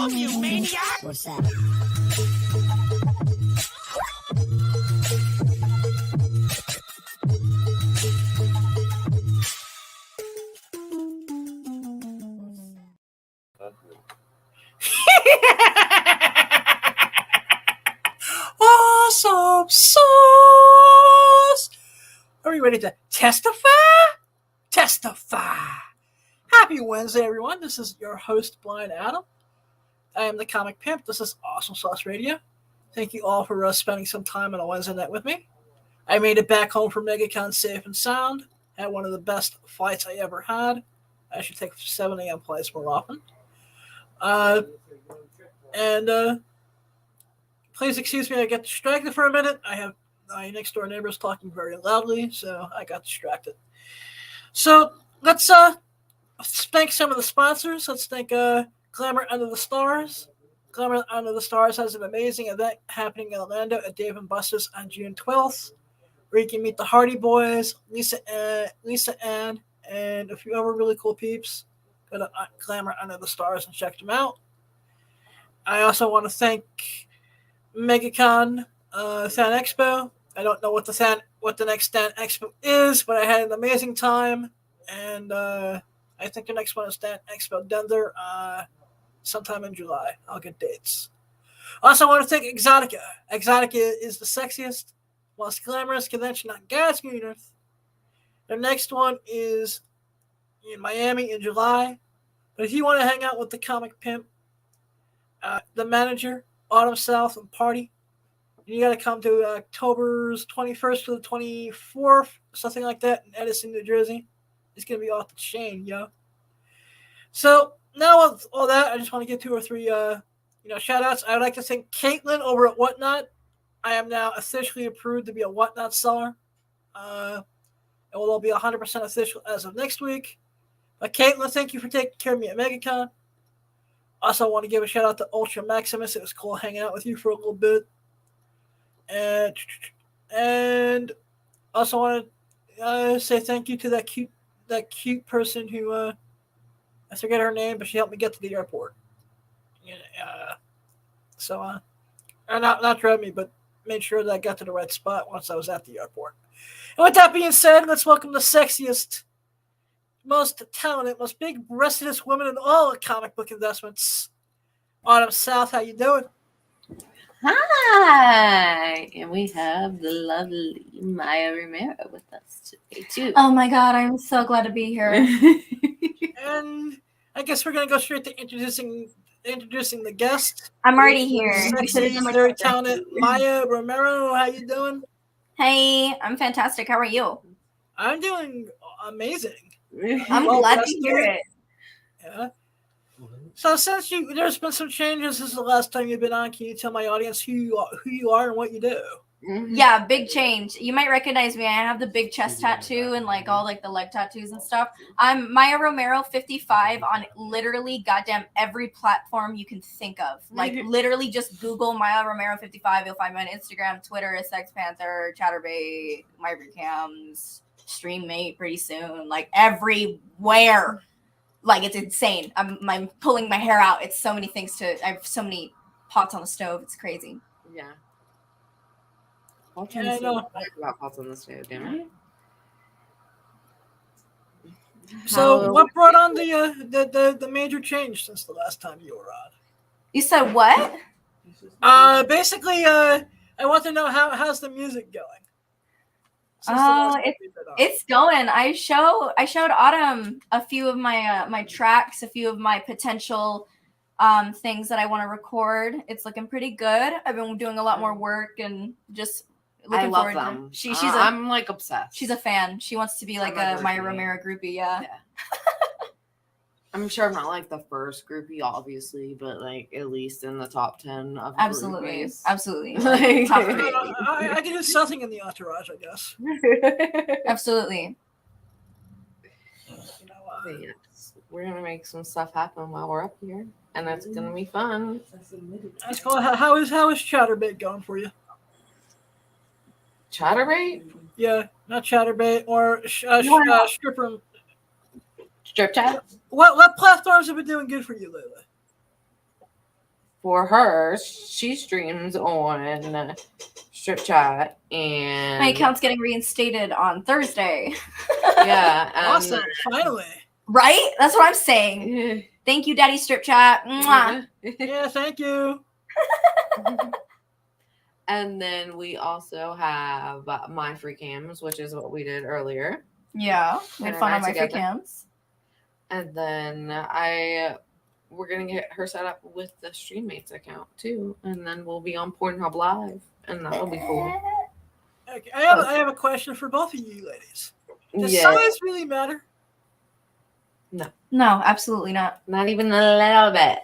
down, you maniac! What's that? Awesome sauce! Are we ready to testify? Testify! Happy Wednesday, everyone. This is your host, Blind Adam. I am the comic pimp. This is Awesome Sauce Radio. Thank you all for spending some time on a Wednesday night with me. I made it back home from MegaCon safe and sound. Had one of the best flights I ever had. I should take 7 a.m. flights more often. Please excuse me, I got distracted for a minute. I have my next door neighbors talking very loudly, so I got distracted. So let's thank some of the sponsors. Let's thank Glamour Under the Stars. Glamour Under the Stars has an amazing event happening in Orlando at Dave & Buster's on June 12th, where you can meet the Hardy Boys, Lisa Ann, and a few other really cool peeps. Go to Glamour Under the Stars and check them out. I also want to thank MegaCon Fan Expo. I don't know what the next Fan Expo is, but I had an amazing time, and I think the next one is Fan Expo Denver sometime in July. I'll get dates. Also, I want to thank Exotica. Exotica is the sexiest, most glamorous convention on God's green earth. Their next one is in Miami in July. But if you want to hang out with the comic pimp, the manager, Autumn South, and party, you got to come to October's 21st to the 24th, something like that, in Edison, New Jersey. It's going to be off the chain, yo. So now with all that, I just want to get 2 or 3 shout outs. I would like to thank Caitlin over at Whatnot. I am now officially approved to be a Whatnot seller. It will all be 100% official as of next week. But Caitlin, thank you for taking care of me at MegaCon. Also, want to give a shout out to Ultra Maximus. It was cool hanging out with you for a little bit. And also want to say thank you to that cute person who I forget her name, but she helped me get to the airport. Not drive me, but made sure that I got to the right spot once I was at the airport. And with that being said, let's welcome the sexiest, most talented, most big-breastedest woman in all comic book investments, Autumn South. How you doing? Hi, and we have the lovely Maya Romero with us today too. Oh my God, I'm so glad to be here. And I guess we're gonna go straight to introducing the guest. I'm already here. Sexy, very talented Maya Romero. How you doing? Hey, I'm fantastic. How are you? I'm doing amazing. I'm glad to hear it. Yeah. So since there's been some changes since the last time you've been on, can you tell my audience who you are and what you do? Yeah, big change. You might recognize me. I have the big chest tattoo and all the leg tattoos and stuff. I'm Maya Romero 55 on literally goddamn every platform you can think of. Literally just Google Maya Romero 55. You'll find me on Instagram, Twitter, Sex Panther, Chatterbait, MyBreedCams, StreamMate pretty soon. Everywhere. It's insane. I'm pulling my hair out. It's so many things I have so many pots on the stove. It's crazy. Yeah. I know. About pots on the stove, damn it. So what brought on the major change since the last time you were on? You said what? Basically, I want to know how's the music going? It's going. I showed Autumn a few of my tracks, a few of my potential things that I want to record. It's looking pretty good. I've been doing a lot more work and just looking forward them. to I'm obsessed. She's a fan. She wants to be a Maya Romero groupie, yeah. I'm sure I'm not the first groupie, obviously, but at least in the top 10 of absolutely, groupies. Absolutely. Top 3. I can do something in the entourage, I guess. Absolutely. We're gonna make some stuff happen while we're up here, and it's gonna be fun. That's cool. How is Chatterbait going for you? Chatterbait? Yeah, not Chatterbait or stripper. Strip chat? What platforms have been doing good for you lately? for her, she streams on Strip Chat, and My account's getting reinstated on Thursday. yeah, Awesome. Finally. Right? That's what I'm saying. Thank you, Daddy Strip Chat. Mwah. Yeah, thank you. And then we also have My Free Cams, which is what we did earlier. Yeah, we had Her fun and I on my free together. cams. And then we're gonna get her set up with the Streammates account too, and then we'll be on Pornhub Live, and that'll be cool. Okay, I have a question for both of you ladies. Does Yeah, size really matter? No, absolutely not. not even a little bit.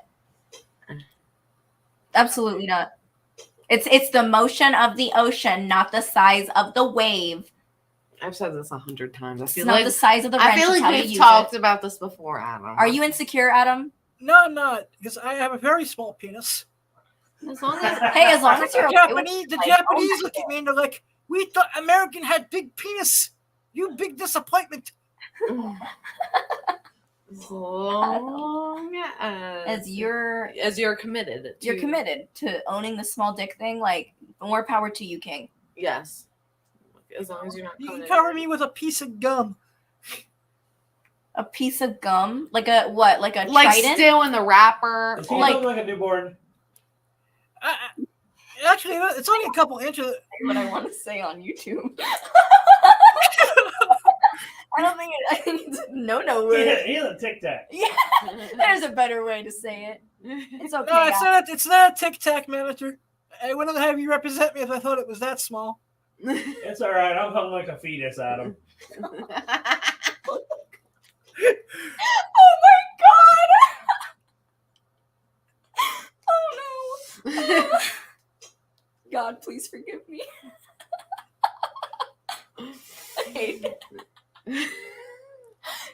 Absolutely not. It's the motion of the ocean, not the size of the wave. I've said this 100 times. I It's feel not like the size of the wrench. I feel it's like how you we've use talked it. about this before, Adam. Are you insecure, Adam? No, I'm not, because I have a very small penis. As long as Hey, as long as you're okay with The like, Japanese look at me and they're like, "We thought American had big penis. You big disappointment." as long as you're committed, you're committed to owning the small dick thing, like more power to you, King. Yes. As long as you're not You can coming cover me with a piece of gum. A piece of gum, like a what? Like a like trident? still in the wrapper. Does he Like- look like a newborn? Actually, it's only a couple inches. What I want to say on YouTube. I think it's a no word. He has a tic tac. Yeah, there's a better way to say it. It's okay. No, it's not a Tic Tac, manager. I wouldn't have you represent me if I thought it was that small. It's all right. I'm hung like a fetus, Adam. Oh my god! Oh no! God, please forgive me. I hate it.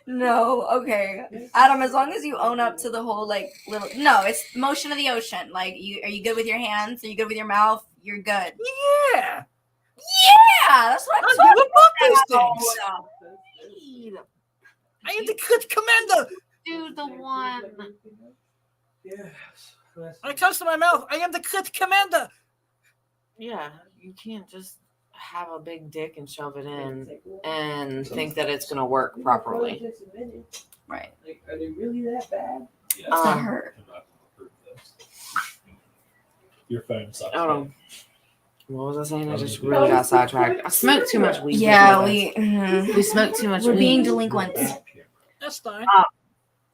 No, okay. Adam, as long as you own up to the whole like little it's motion of the ocean. Like are you good with your hands? Are you good with your mouth? You're good. Yeah. Yeah, that's what I I'm don't talking give a fuck about. these things. I am the good commander. Dude, the one. Yes. When it comes to my mouth, I am the good commander. Yeah, you can't just have a big dick and shove it in and think that it's gonna work properly. Right. Like, are they really that bad? It's not Um, her. I'm not gonna approve this. Your phone sucks. Oh, what was I saying? I just really got sidetracked. I smoked too much weed. Yeah, we smoked too much we're being weed. delinquents. That's fine.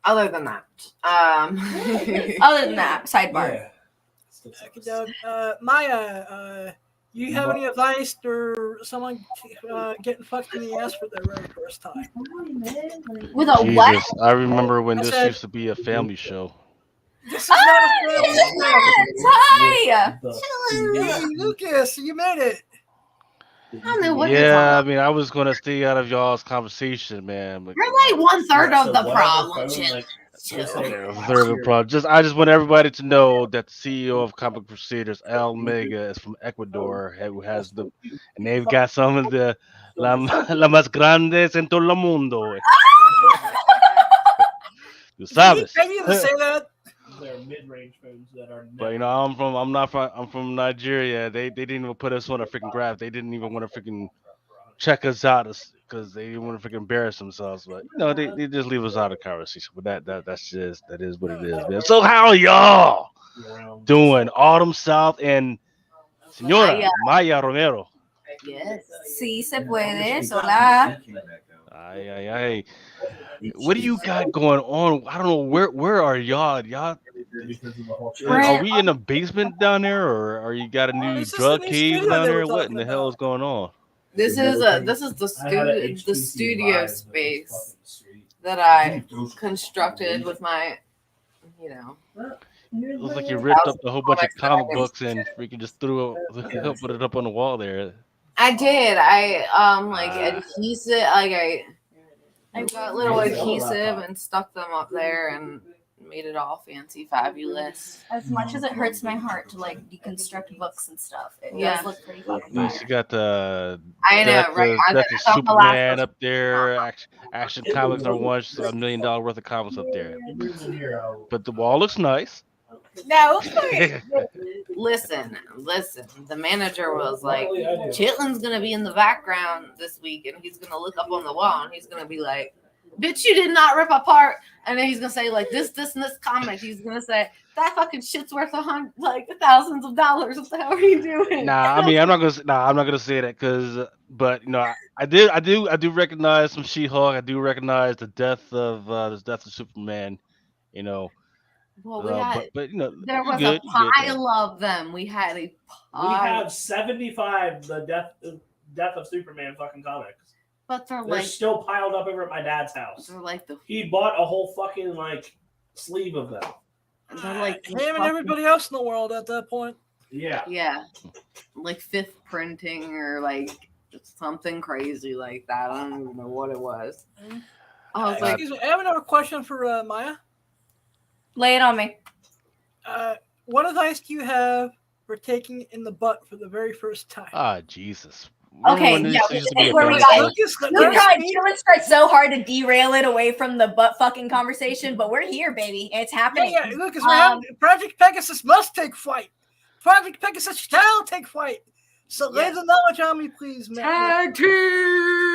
Other than that, Other than that, sidebar. Yeah. Maya, you have any advice for someone getting fucked in the ass for their very first time? With a what? Jesus, I remember when I this said- used to be a family show. This is not a family show. Hi! Hey, Lucas, you made it. I don't know what you're Yeah, I talking mean, I was gonna stay out of y'all's conversation, man. But, You're like 1/3 of the problem. I just want everybody to know that the CEO of Comic Crusaders, Al Mega, is from Ecuador, who has and they've got some of the la más grandes en todo el mundo. You sabes. I need to say that. They're mid-range phones that are. But you know, I'm from Nigeria. They didn't even put us on a freaking graph. They didn't even want to freaking check us out because they didn't want to freaking embarrass themselves. But you know, they just leave us out of conversation. But that is what it is, man. So how are y'all doing? Autumn South and Señora Maya Romero. Yes. Sí se puede, sola. Ay. What do you got going on? I don't know where are y'all? Are we in a basement down there, or are you got a new Is this drug the new cave studio down they were there? What in talking the hell about? is going on? This is the studio space that I constructed with my, It looks like you ripped up a whole bunch of comic books and freaking just put it up on the wall there. I did. I adhesive. I got little adhesive and stuck them up there and made it all fancy, fabulous. As much as it hurts my heart to like deconstruct books and stuff, it Yeah. does look pretty fucking Then fire. she got the I know, right? I Death of thought the last Superman one- up there. Action Comics are $1 million worth of comics up there. But the wall looks nice. No. Listen. The manager was like, Chitlin's gonna be in the background this week, and he's gonna look up on the wall, and he's gonna be like, "Bitch, you did not rip apart." And then he's gonna say like this, and this comic. He's gonna say that fucking shit's worth thousands of dollars. What the hell are you doing? Nah, I mean, I'm not gonna say that because, but you know, I do recognize some She-Hulk. I do recognize the death of Superman. You know, Well, we had but you know, there you was good, a you good, though. pile of them. We had a We pile, have 75 the death of Superman fucking comics. but they're They're like still piled up over at my dad's house. they're like the He bought a whole fucking like sleeve of them. they're like the Him and fucking- everybody else in the world at that point. Yeah. yeah, like fifth printing or like something crazy like that. I don't even know what it was. I was like, Excuse me, I have another question for Maya. Lay it on me. What advice do you have for taking in the butt for the very first time? Ah, Jesus. Okay, Remember when yeah, this used to that's be a where we band got show? Lucas, You let us tried. speak. Chillin tried so hard to derail it away from the butt fucking conversation, but we're here, baby. It's happening. Yeah, Lucas, we're having Project Pegasus must take flight. Project Pegasus shall take flight. So lay the knowledge on me, please, man. tag team.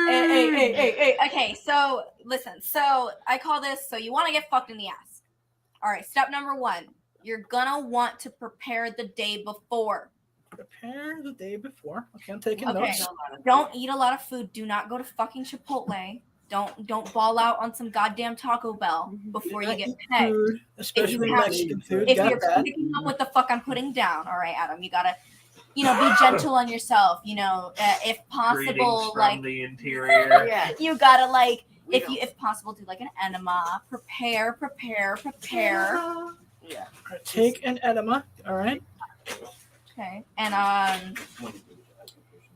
Hey. Okay, so listen. So I call this. So you want to get fucked in the ass. All right. Step number 1. You're gonna want to prepare the day before. Prepare the day before. Okay, I'm taking Okay. notes. Don't eat a lot of food. Do not go to fucking Chipotle. Don't ball out on some goddamn Taco Bell before you get pegged. Food, especially have- Mexican food. If Got you're that. picking up what the fuck I'm putting down, all right, Adam, you gotta, be gentle on yourself. If possible, like the interior. Yeah. you gotta like, if possible, do like an enema. Prepare. Yeah. Take an enema. All right. Okay, and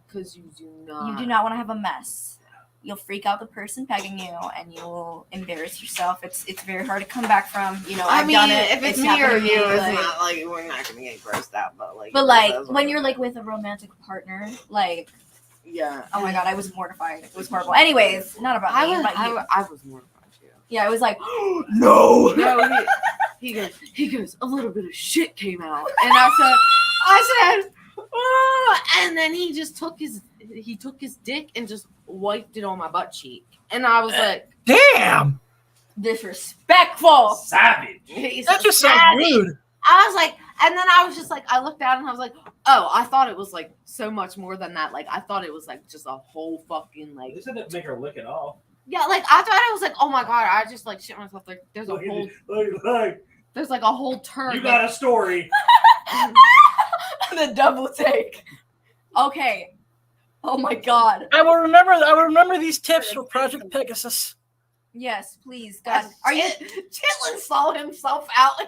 Because you do not. you do not want to have a mess. You'll freak out the person pegging you, and you'll embarrass yourself. It's very hard to come back from. I I've mean, done it. if it's me happened or to me, you, it's like- not like we're not gonna get grossed out. But like when you're like with a romantic partner, like yeah. oh my god, I was mortified. It was horrible. Anyways, not about me, about you. I was mortified too. Yeah, it was like No, he goes, a little bit of shit came out, and I said, oh, and then he just took his dick and just wiped it on my butt cheek, and I was like, Damn. disrespectful. Savage. That just sounds rude. I was like, and then I was just like, I looked down and I was like, oh, I thought it was like so much more than that. Like I thought it was like just a whole fucking like. They said that make her lick it off. Yeah, like I thought it was like, oh my god, I just like shit myself. Like there's a whole, Look. there's like a whole turn. You got a story. The double take. Okay. Oh my god. I will remember these tips for Project Pegasus. Yes, please, God. Are you? Chitlin saw himself out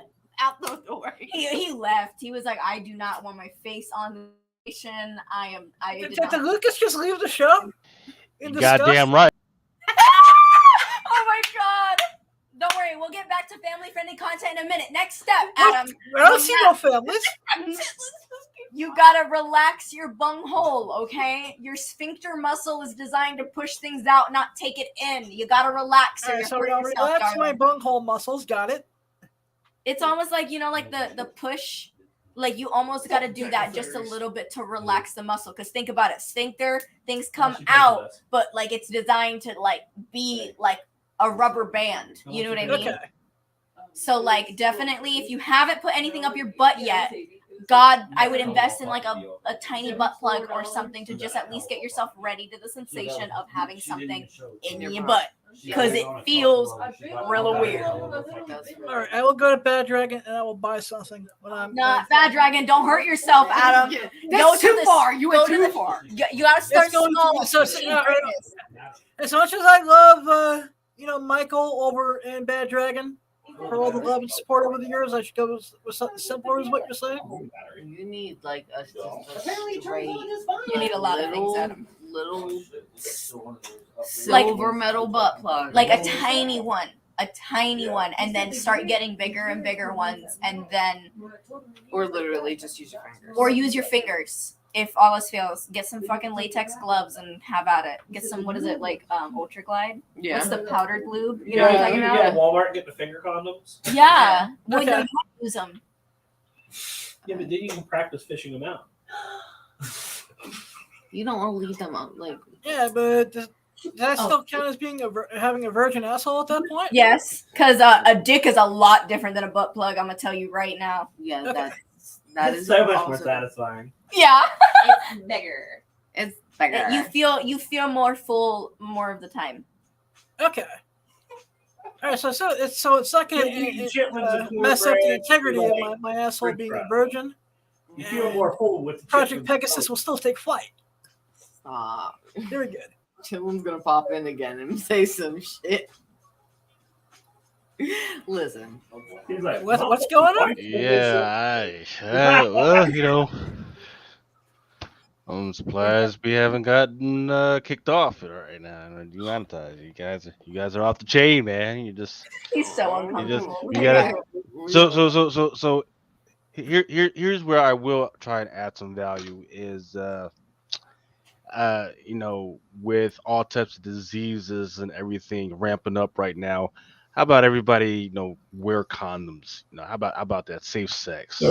the door. He left. He was like, I do not want my face on the station. I did Did not. Lucas just leave the show? In disgust? Goddamn right. Oh my god. Don't worry, we'll get back to family-friendly content in a minute. Next step, Adam. I don't see no families. You gotta relax your bunghole, okay? Your sphincter muscle is designed to push things out, not take it in. You gotta relax. Or Alright, you so hurt I'll yourself, relax my darling. bunghole muscles. Got it. It's almost like like the push. Like you almost got to do that just a little bit to relax the muscle. Because think about it, sphincter things come out, but like it's designed to like be like a rubber band. You know what I mean? Okay. So like definitely, if you haven't put anything up your butt yet, God, I would invest in like a tiny butt plug or something to just at least get yourself ready to the sensation of having something in your butt. Because it feels real weird. All right, I will go to Bad Dragon and I will buy something when I'm Not Bad Dragon. Don't hurt yourself, Adam. That's too far. You went too far. You gotta start It's going small. to- As much as I love, Michael over in Bad Dragon for all the love and support over the years, I should go with something simpler, is what you're saying. You need like a Apparently, straight, You need a lot of things, Adam. little silver metal butt plug, Like a tiny one, and then start getting bigger and bigger ones, and then or literally just use your fingers. or use your fingers. If all else fails, get some fucking latex gloves and have at it. Get some, what is it, like Ultra Glide? Yeah. What's the powdered lube? You know what I'm talking you about? get at Walmart and get the finger condoms. Yeah. Well, no, Okay. you have to use them. Yeah, but then you can practice fishing them out. You don't want to leave them up. Like, Yeah, but does that still count as being having a virgin asshole at that point? Yes, because a dick is a lot different than a butt plug. I'm gonna tell you right now. yeah, Okay. that It's is so much more also- satisfying. Yeah, It's bigger. It's bigger. you feel more full more of the time. Okay. All right, so it's not going Eating to chitlins and mess up the cornbread, integrity of like, my asshole French being fries. a virgin. You feel more full with the Project chitlins. Pegasus will still take flight. Stop. Very good. Chillin's gonna pop in again and say some shit. Listen. He's like, What's going on? Yeah, well, you know, I'm surprised we haven't gotten kicked off right now and demonetized. You guys are off the chain, man. He's so uncomfortable. you gotta. So here's where I will try and add some value is you know, with all types of diseases and everything ramping up right now, how about everybody, you know, wear condoms? You know, how about that safe sex?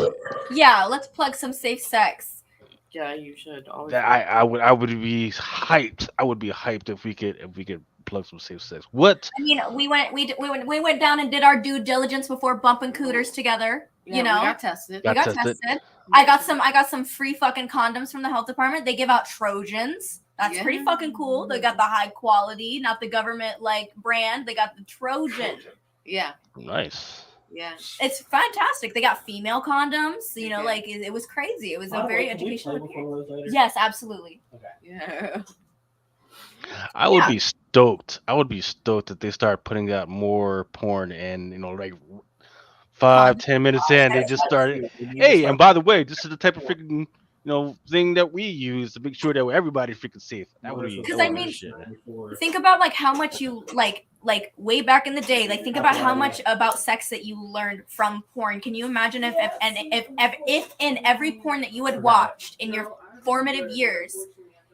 Yeah, let's plug some safe sex. Yeah, you should always. That I would be hyped. I would be hyped if we could plug some safe sex. What? I mean, we went down and did our due diligence before bumping cooters together. Yeah, you know, we got tested. we got tested. I got some free fucking condoms from the health department. They give out Trojans. That's pretty fucking cool. They got the high quality, not the government like brand. They got the Trojan. Yeah. Nice. Yeah. It's fantastic. They got female condoms. You know, like it was crazy. It was a very educational experience. Yes, absolutely. Yeah. I would be stoked. I would be stoked if they start putting out more porn and, you know, like 5-10 minutes in, they just started. Hey, and by the way, this is the type of freaking, you know, thing that we use to make sure that everybody's freaking safe. That would be. Because I mean, think about like how much you like way back in the day. Like think about how much about sex that you learned from porn. Can you imagine if in every porn that you had watched in your formative years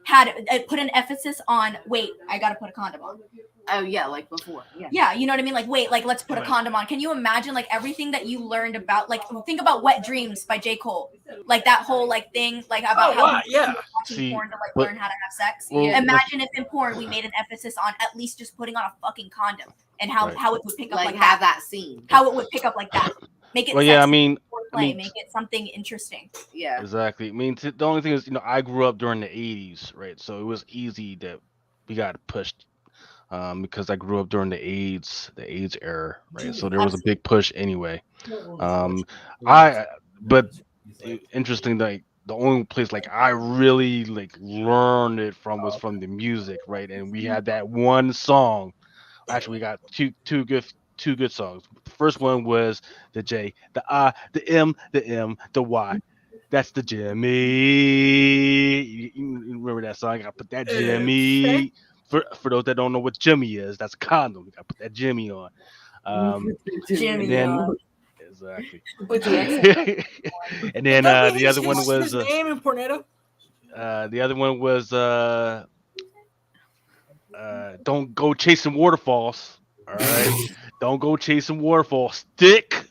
had put an emphasis on wait, I gotta put a condom on. Oh yeah, like before. Yeah, you know what I mean? Like, wait, like let's put a condom on. Can you imagine like everything that you learned about like think about Wet Dreams by J. Cole. Like that whole like thing, like about how watching porn to like learn how to have sex. Well, imagine if in porn we made an emphasis on at least just putting on a fucking condom and how it would pick up like have that scene. How it would pick up like that. Make it well, yeah, I mean, make it something interesting. Yeah. Exactly. I mean, the only thing is, you know, I grew up during the 80s, right? So it was easy that we got pushed because I grew up during the AIDS era, right? So there was a big push anyway. But interesting, like the only place like I really like learned it from was from the music, right? And we had that one song. Actually, we got two good songs. The first one was the J, the I, the M, the Y. That's the Jimmy. You remember that song? I gotta put that Jimmy. For those that don't know what Jimmy is, that's a condom. You gotta put that Jimmy on. Jimmy. And then, exactly. And then the other one was his name in Pornado. the other one was don't go chasing waterfalls. All right. Don't go chasing waterfalls. Stick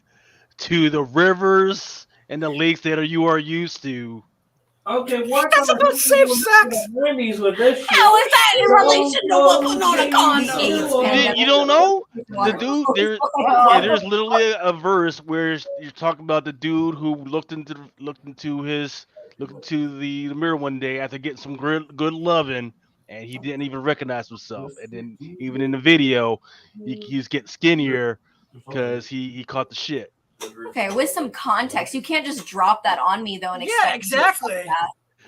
to the rivers and the lakes that you are used to. Okay, what? That's about safe sex. Wendy's with this shit. How is that in relation to putting on a condom? You don't know? The dude, there's literally a verse where you're talking about the dude who looked into the mirror one day after getting some good loving, and he didn't even recognize himself. And then even in the video, he's getting skinnier because he caught the shit. Okay, with some context, you can't just drop that on me though. And Exactly.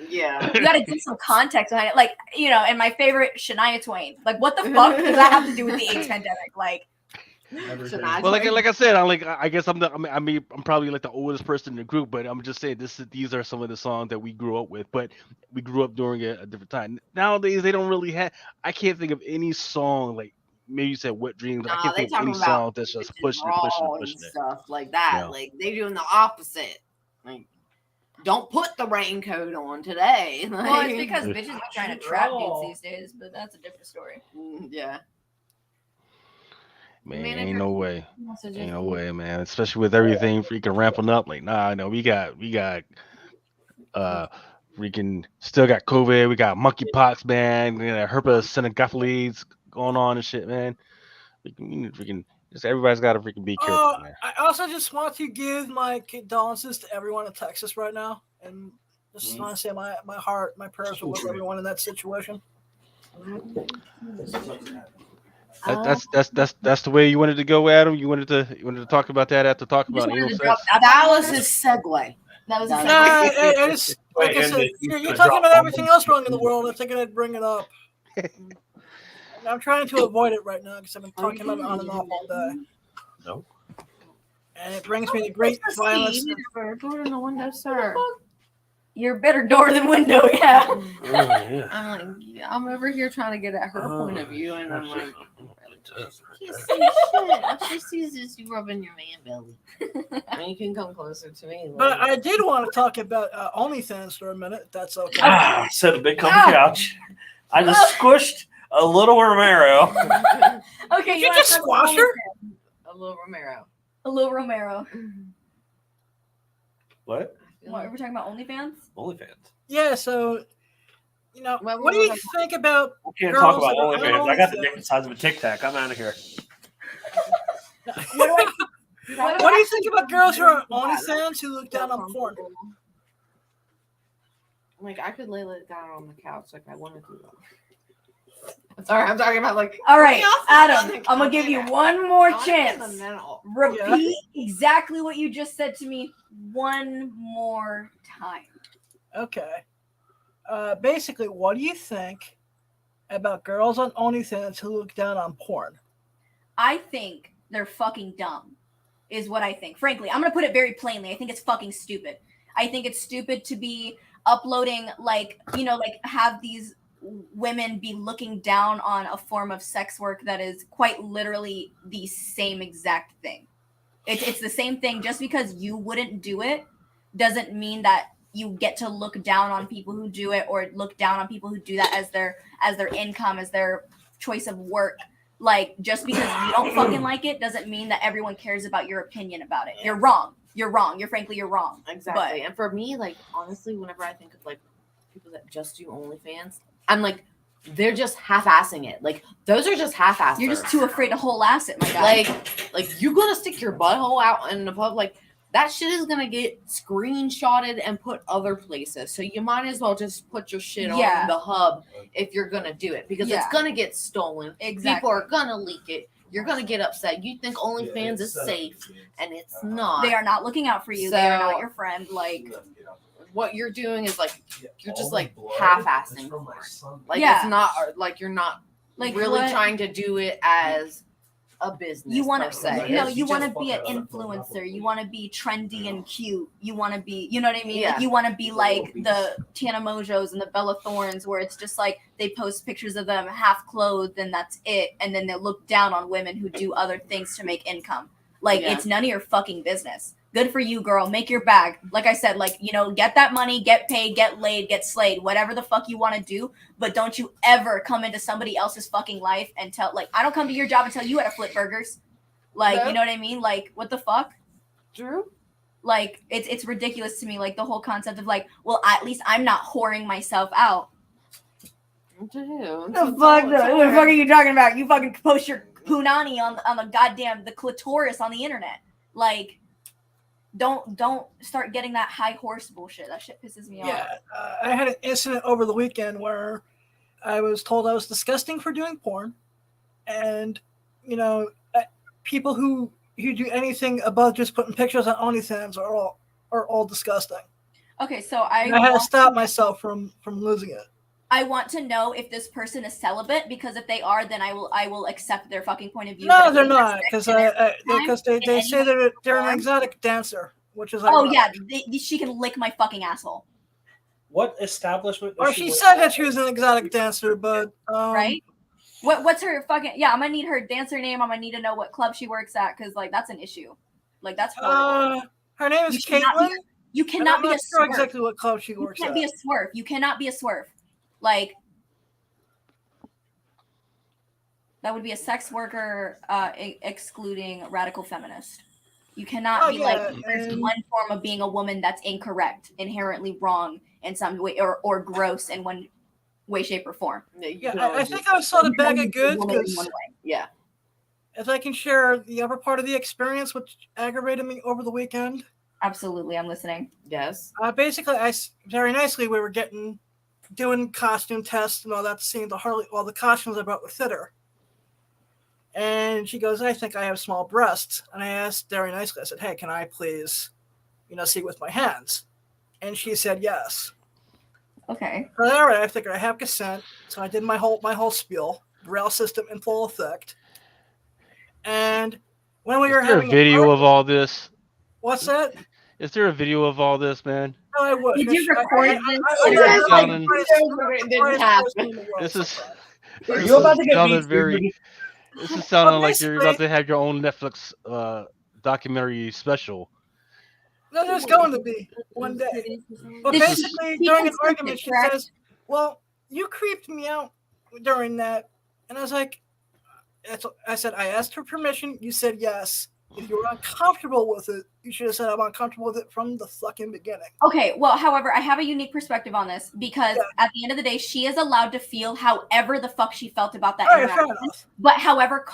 Yeah, you got to give some context behind it. Like, you know, and my favorite, Shania Twain. Like, what the fuck does that have to do with the AIDS pandemic? Like, well, like I said, I guess I'm probably like the oldest person in the group, but I'm just saying these are some of the songs that we grew up with, but we grew up during a different time. Nowadays, they don't really have. I can't think of any song like. Maybe you said Wet Dreams. I can't think of any song that's just pushing it. Stuff like that. Yeah. Like they're doing the opposite. Like, don't put the raincoat on today. Like, well, it's because bitches are trying to trap dudes these days, but that's a different story. Yeah. Man, ain't Manager no way. also Ain't just no way, man. Especially with everything freaking ramping up. Like, nah, no, we got uh freaking still got COVID, we got monkeypox, man, herpes synegophilies going on and shit, man. We need freaking just everybody's gotta freaking be careful, man. I also just want to give my condolences to everyone in Texas right now, and just want to say my heart, my prayers are with everyone in that situation. That's the way you wanted to go, Adam. You wanted to talk about that after talk Just about anal wanted to drop sex. that was his segue. That was That a No, segue. I just like I said, you're talking about everything else wrong in the world. I figured I'd bring it up. I'm trying to avoid it right now because I've been talking about it on and off all day. No. And it brings me to great violence. Door in the window, sir. You're better door than window, yeah. Oh, yeah. I'm like, yeah, I'm over here trying to get at her point of view, and I'm like, can't see shit. All she sees is you rubbing your man belly. And you can come closer to me. But I did want to talk about OnlyFans for a minute, if that's okay. Sit a bit on the couch. I just squished a little Romero. Okay, You wanna just talk squash about her? a little Romero. A little Romero. What? What, we're talking about OnlyFans? OnlyFans. Yeah, so, Well, what do we're you talking think about We can't girls talk about that are OnlyFans. on I got the OnlyFans? different size of a Tic Tac. I'm out of here. What do you think about girls who are on OnlyFans who look down on porn? Like, I could lay it down on the couch like I wanted to. Sorry, I'm talking about like. All right, else is Adam, on the I'm gonna give you one more I wanna be in the chance. middle. Repeat exactly what you just said to me one more time. Okay. Basically, what do you think about girls on OnlyFans who look down on porn? I think they're fucking dumb, is what I think. Frankly, I'm gonna put it very plainly. I think it's fucking stupid. I think it's stupid to be uploading, like, have these women be looking down on a form of sex work that is quite literally the same exact thing. It's the same thing. Just because you wouldn't do it doesn't mean that you get to look down on people who do it, or look down on people who do that as their income, as their choice of work. Like, just because you don't fucking like it doesn't mean that everyone cares about your opinion about it. You're wrong. You're wrong. You're wrong. Exactly. And for me, like, honestly, whenever I think of like people that just do OnlyFans, I'm like, they're just half-assing it. Like, those are just half-assed. You're just too afraid to whole ass it, my guy. Like you're gonna stick your butthole out in the pub. Like, that shit is gonna get screenshotted and put other places. So you might as well just put your shit on the hub if you're gonna do it, because it's gonna get stolen. Exactly. People are gonna leak it. You're gonna get upset. You think OnlyFans is safe, and it's not. They are not looking out for you. They are not your friend. Like, what you're doing is like you're just like half-assing porn. Like, it's not like you're not like really trying to do it as a business. You want per to se. you want to be an influencer. You want to be trendy and cute. You want to be, you know what I mean? Yeah. Like, you want to be like the Tana Mojos and the Bella Thornes, where it's just like they post pictures of them half clothed and that's it, and then they look down on women who do other things to make income. Like, it's none of your fucking business. Good for you, girl. Make your bag. Like I said, like, get that money, get paid, get laid, get slayed, whatever the fuck you want to do. But don't you ever come into somebody else's fucking life and tell, like, I don't come to your job and tell you how to flip burgers. Like, you know what I mean? Like, what the fuck? Drew? Like, it's ridiculous to me. Like, the whole concept of like, well, at least I'm not whoring myself out. Dude, The fuck? What the fuck are you talking about? You fucking post your punani on the goddamn, the clitoris on the internet. Like, don't start getting that high horse bullshit. That shit pisses me off. Yeah, I had an incident over the weekend where I was told I was disgusting for doing porn, and people who do anything above just putting pictures on OnlyFans are all disgusting. Okay, so I had to stop myself from losing it. I want to know if this person is celibate, because if they are, then I will accept their fucking point of view. No, they're not, because they say they're an exotic dancer, which is she can lick my fucking asshole. What establishment? Or she said that she was an exotic dancer, but right? What's her fucking? Yeah, I'm gonna need her dancer name. I'm gonna need to know what club she works at, because like that's an issue. Like, that's horrible. Her name is Caitlin. You cannot be a sure swerve. exactly what club she works at. You can't be a swerve. You cannot be a swerve. Like, That would be a sex worker, excluding radical feminist. You cannot be like, there's one form of being a woman that's incorrect, inherently wrong in some way, or gross in one way, shape, or form. I think I saw the bag of goods because yeah. If I can share the upper part of the experience, which aggravated me over the weekend. Absolutely, I'm listening. Yes. Basically, very nicely we were doing costume tests and all that, seeing all the costumes I brought with fitter. And she goes, I think I have small breasts. And I asked very nicely, I said, hey, can I please, see with my hands? And she said yes. Okay. So, all right, I figured I have consent. So I did my whole spiel, braille system in full effect. And when we were having a video of all this, what's that? Is there a video of all this, man? No, I wish. Did you record this? This is. Are you about to get This is sounding like you're about to have your own Netflix documentary special. No, there's going to be one day. But basically, during an argument, she says, well, you creeped me out during that. And I was like, I said, I asked her permission. You said yes. If you were uncomfortable with it, you should have said I'm uncomfortable with it from the fucking beginning. Okay, well, however, I have a unique perspective on this because at the end of the day, she is allowed to feel however the fuck she felt about that interaction. But however,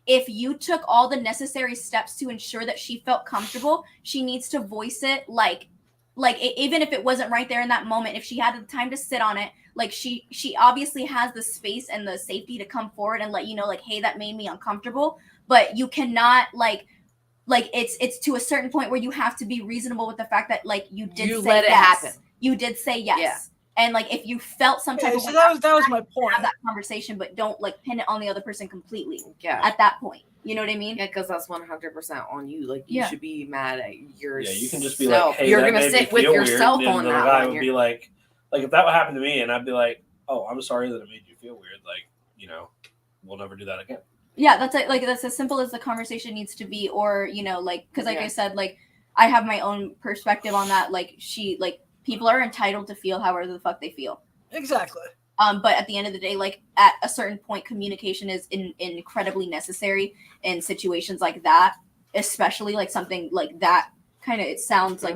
if you took all the necessary steps to ensure that she felt comfortable, she needs to voice it like even if it wasn't right there in that moment, if she had the time to sit on it, like she obviously has the space and the safety to come forward and let you know, like, hey, that made me uncomfortable. But you cannot like it's to a certain point where you have to be reasonable with the fact that like you did say let it happen. You did say yes. Yeah. And like if you felt some type of way, that was my point. Have that conversation, but don't like pin it on the other person completely. Yeah. At that point. You know what I mean? Yeah, because that's 100% on you. Like you should be mad at yourself. Yeah, you can just be like, hey, you're gonna sit with yourself on that. The guy would be like if that would happen to me, and I'd be like, oh, I'm sorry that it made you feel weird. Like, we'll never do that again. Yeah, that's as simple as the conversation needs to be, or because I said, like I have my own perspective on that. Like people are entitled to feel however the fuck they feel. Exactly. But at the end of the day, like at a certain point, communication is incredibly necessary in situations like that, especially like something like that. Kind of, it sounds like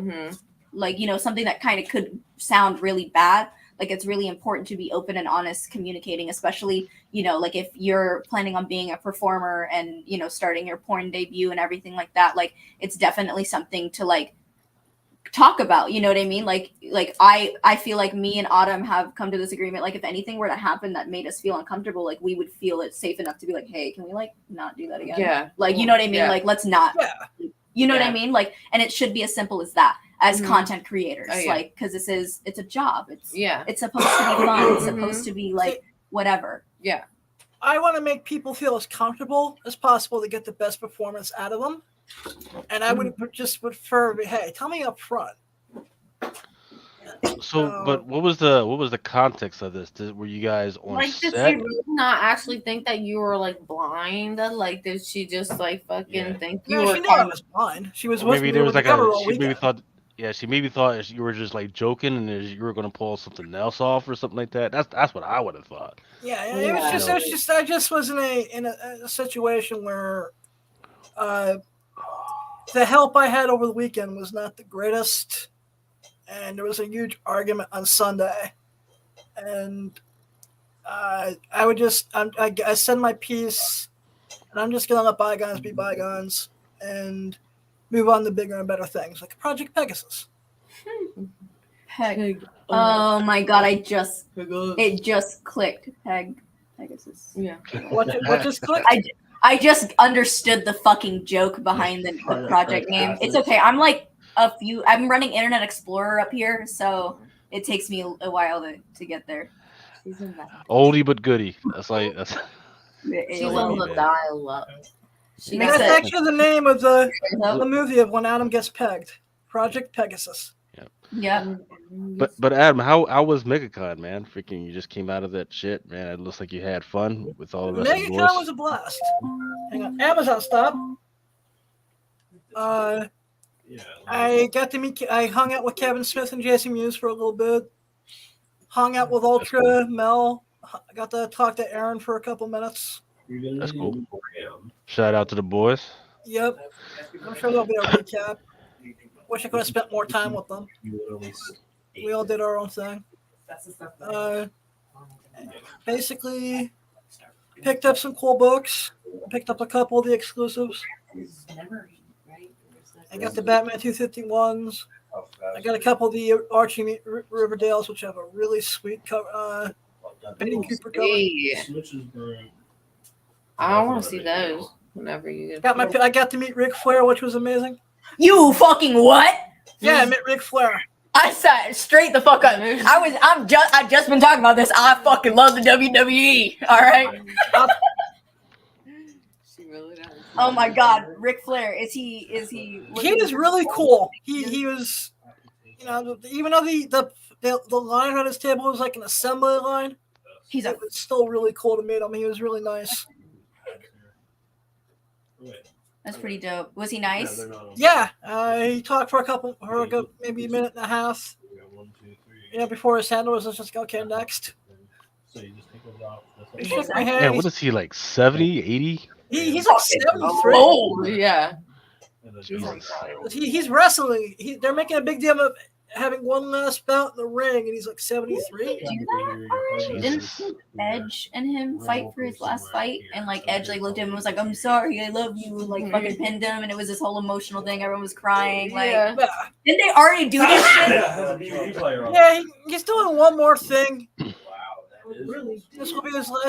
something that kind of could sound really bad. Like it's really important to be open and honest communicating, especially, like if you're planning on being a performer and, starting your porn debut and everything like that, like it's definitely something to like talk about, you know what I mean? Like I feel like me and Autumn have come to this agreement. Like if anything were to happen that made us feel uncomfortable, like we would feel it safe enough to be like, hey, can we like not do that again? Yeah. Like, you know what I mean? Yeah. Like, let's not, you know what I mean? Like, and it should be as simple as that. As content creators, like, because it's a job. It's supposed to be fun. It's supposed to be like whatever. Yeah. I want to make people feel as comfortable as possible to get the best performance out of them, and I would just prefer, hey, tell me up front. So, but what was the context of this? Were you guys on set? Did she really not actually think that you were like blind? Like, did she just like fucking think you were? She knew I was blind. She was with me. There was like she maybe thought. Yeah, she maybe thought you were just like joking and you were gonna pull something else off or something like that. That's what I would have thought. Yeah, it was just I just was in a situation where the help I had over the weekend was not the greatest, and there was a huge argument on Sunday, and I said my piece, and I'm just gonna let bygones be bygones, and move on to bigger and better things, like Project Pegasus. Peg. Oh my god! It just clicked. Pegasus. Yeah. What just clicked? I just understood the fucking joke behind the project name. It's okay. I'm running Internet Explorer up here, so it takes me a while to get there. Oldie but goodie. She's on the dial-up. That's actually the name of the movie of when Adam gets pegged. Project Pegasus. Yeah. But Adam, how was MegaCon, man? Freaking, you just came out of that shit, man. It looks like you had fun with all the rest of the MegaCon was a blast. Hang on, Amazon, stop. I got to meet. I hung out with Kevin Smith and Jason Mewes for a little bit. Hung out with Ultra Mel. I got to talk to Aaron for a couple minutes. That's cool. Shout out to the boys. Yep. I'm sure there'll be a recap. Wish I could have spent more time with them. We all did our own thing. Basically, picked up some cool books. Picked up a couple of the exclusives. I got the Batman 251s. I got a couple of the Archie Riverdales, which have a really sweet cover. Benny Cooper cover. I want to see those whenever you get. I got to meet Ric Flair, which was amazing. You fucking what? Yeah, I met Ric Flair. I said straight the fuck up. I just been talking about this. I fucking love the WWE. All right. She really does. Oh my God, Ric Flair. Is he? He was really cool. He was, even though the line on his table was like an assembly line, it was still really cool to meet him. He was really nice. That's pretty dope. Was he nice? Yeah, he talked for maybe a minute and a half. Before his hand was just okay, next. He shook my hand. Man, what is he like? 70, 80? He's like 73. Oh, yeah. Jesus. He's wrestling. They're making a big deal of having one last bout in the ring, and he's like 73. Didn't Edge and him fight for his last fight? And like Edge looked at him and was like, "I'm sorry, I love you," and like fucking pinned him, and it was this whole emotional thing. Everyone was crying. Like, didn't they already do this shit? Yeah, he's doing one more thing. I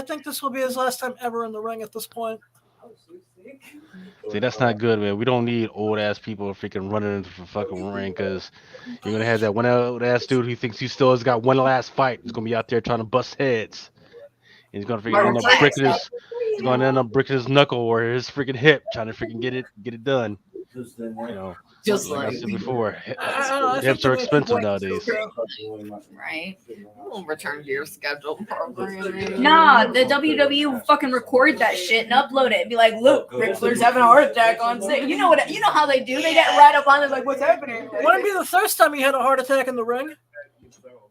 think this will be his last time ever in the ring at this point. See, that's not good, man. We don't need old ass people freaking running into the fucking ring because you're gonna have that one old ass dude who thinks he still has got one last fight. He's gonna be out there trying to bust heads. And he's gonna freaking end up breaking his. He's gonna end up breaking his knuckle or his freaking hip, trying to freaking get it done. Just like I said before, I hips are expensive nowadays. Right. We'll return to your scheduled programming. Nah, the WWE will fucking record that shit and upload it and be like, "Look, Ric Flair's having a heart attack on stage." You know how they do? They get right up on it like, "What's happening?" Wouldn't be the first time he had a heart attack in the ring.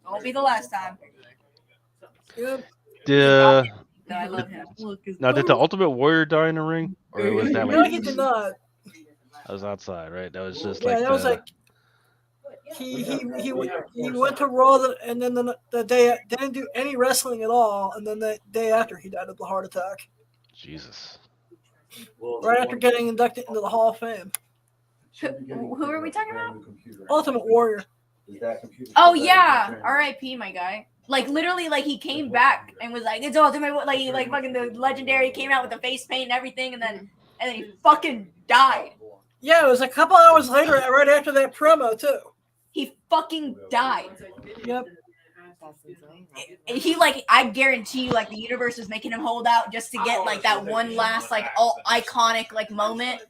Won't be the last time. Yeah. I love him. Now, did the Ultimate Warrior die in the ring, or was that No, like? he did not. That was outside, right? That was just that was like he went to Raw, and then the day didn't do any wrestling at all, and then the day after he died of the heart attack. Jesus. Right after getting inducted into the Hall of Fame. Who are we talking about? Ultimate Warrior. Oh yeah, R.I.P. my guy. Like literally, like he came back and was like, "It's Ultimate." Like he like fucking the legendary came out with the face paint and everything, and then he fucking died. Yeah, it was a couple hours later, right after that promo too. He fucking died. Yep. He like, I guarantee you, like the universe was making him hold out just to get like that one last like all iconic like moment,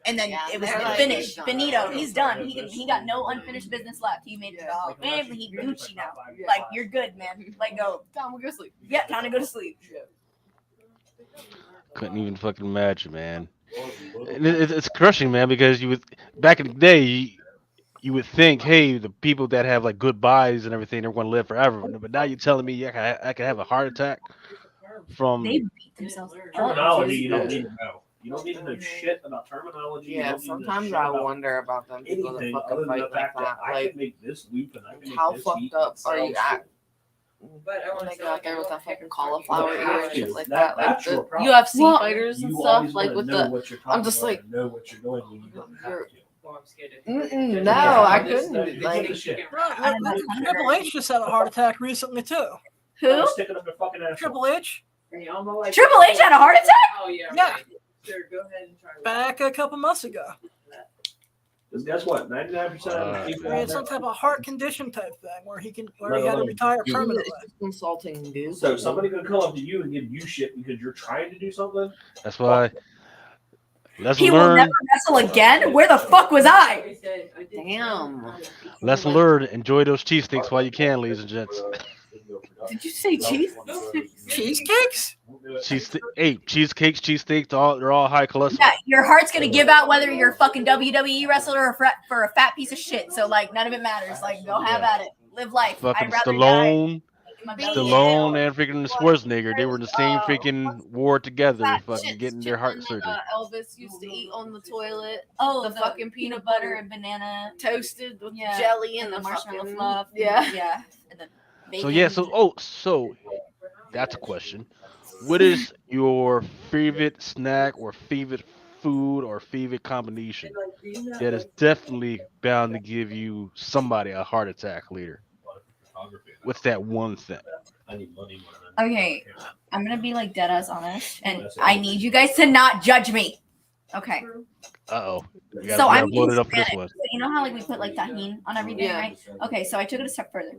and then it was finished. Benito, he's done. He got no unfinished business left. He made it to the Hall of Fame. He Gucci now. Like you're good, man. Let go. Time to go to sleep. Yeah, time to go to sleep. Couldn't even fucking imagine, man. And it's crushing, man, because you would back in the day you would think, hey, the people that have like good bodies and everything, they're going to live forever. But now you're telling me I can have a heart attack from. They beat themselves up. Terminology you don't need to know. You don't need to know shit about terminology. Yeah, sometimes I wonder about them people that fucking fight like that. Like, make this loop and I can how make this fucked up are you at? When they go out there with that fucking cauliflower ear and shit like that, like the UFC fighters and stuff, like with the. I'm just like, know what you're doing when you don't have to. no, I couldn't. Like, Triple H just had a heart attack recently too. Who? Sticking up their fucking ass. Triple H. Triple H had a heart attack? Oh yeah. Yeah. Sure, go ahead and try. Back a couple months ago. Because guess what? 99% of the people. He had some type of heart condition type thing where he had to retire permanently. it's insulting, dude. So somebody could come up to you and give you shit because you're trying to do something. That's why. Lesson He will learned. never wrestle again? Where the fuck was I? Damn. Lesson learned. Enjoy those cheesesteaks while you can, ladies and gents. Did you say cheese? Cheesecakes? Cheesecakes, cheesesteaks, they're all high cholesterol. Yeah, your heart's gonna give out whether you're a fucking WWE wrestler or for a fat piece of shit. So like none of it matters. Like go have at it. Live life. Fucking I'd rather Stallone, My belly. Stallone and freaking Schwarzenegger, they were in the same freaking war together, Fat fucking shits getting their chillin' heart that, surgery. Elvis used to eat on the toilet. Oh, the fucking peanut butter and banana toasted with Yeah, jelly and and the marshmallow fucking, fluff. Yeah. Yeah. And the bacon. So yeah, so that's a question. What is your favorite snack or favorite food or favorite combination that is definitely bound to give you somebody a heart attack later? What's that one thing? Okay, I'm gonna be like dead ass honest, and I need you guys to not judge me. Okay. Uh-oh. So We I'm gotta load it up for this one. So you know how like we put like tahini on everything, Yeah. right? Okay, so I took it a step further.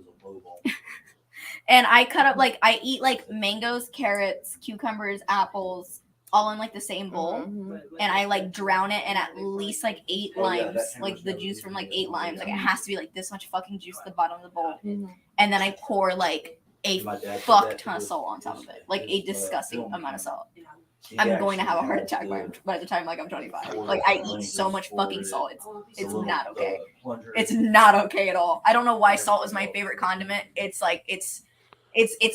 And I cut up like I eat like mangoes, carrots, cucumbers, apples, all in like the same bowl. Mhm. And I like drown it in at least like 8 limes, like the juice from like 8 limes. Like it has to be like this much fucking juice at the bottom of the bowl. Mhm. And then I pour like a fuck ton of salt on top of it, like a disgusting amount of salt. I'm going to have a heart attack by the time like I'm 25. Like I eat so much fucking salt. It's not okay. It's not okay at all. I don't know why salt is my favorite condiment. It's like it's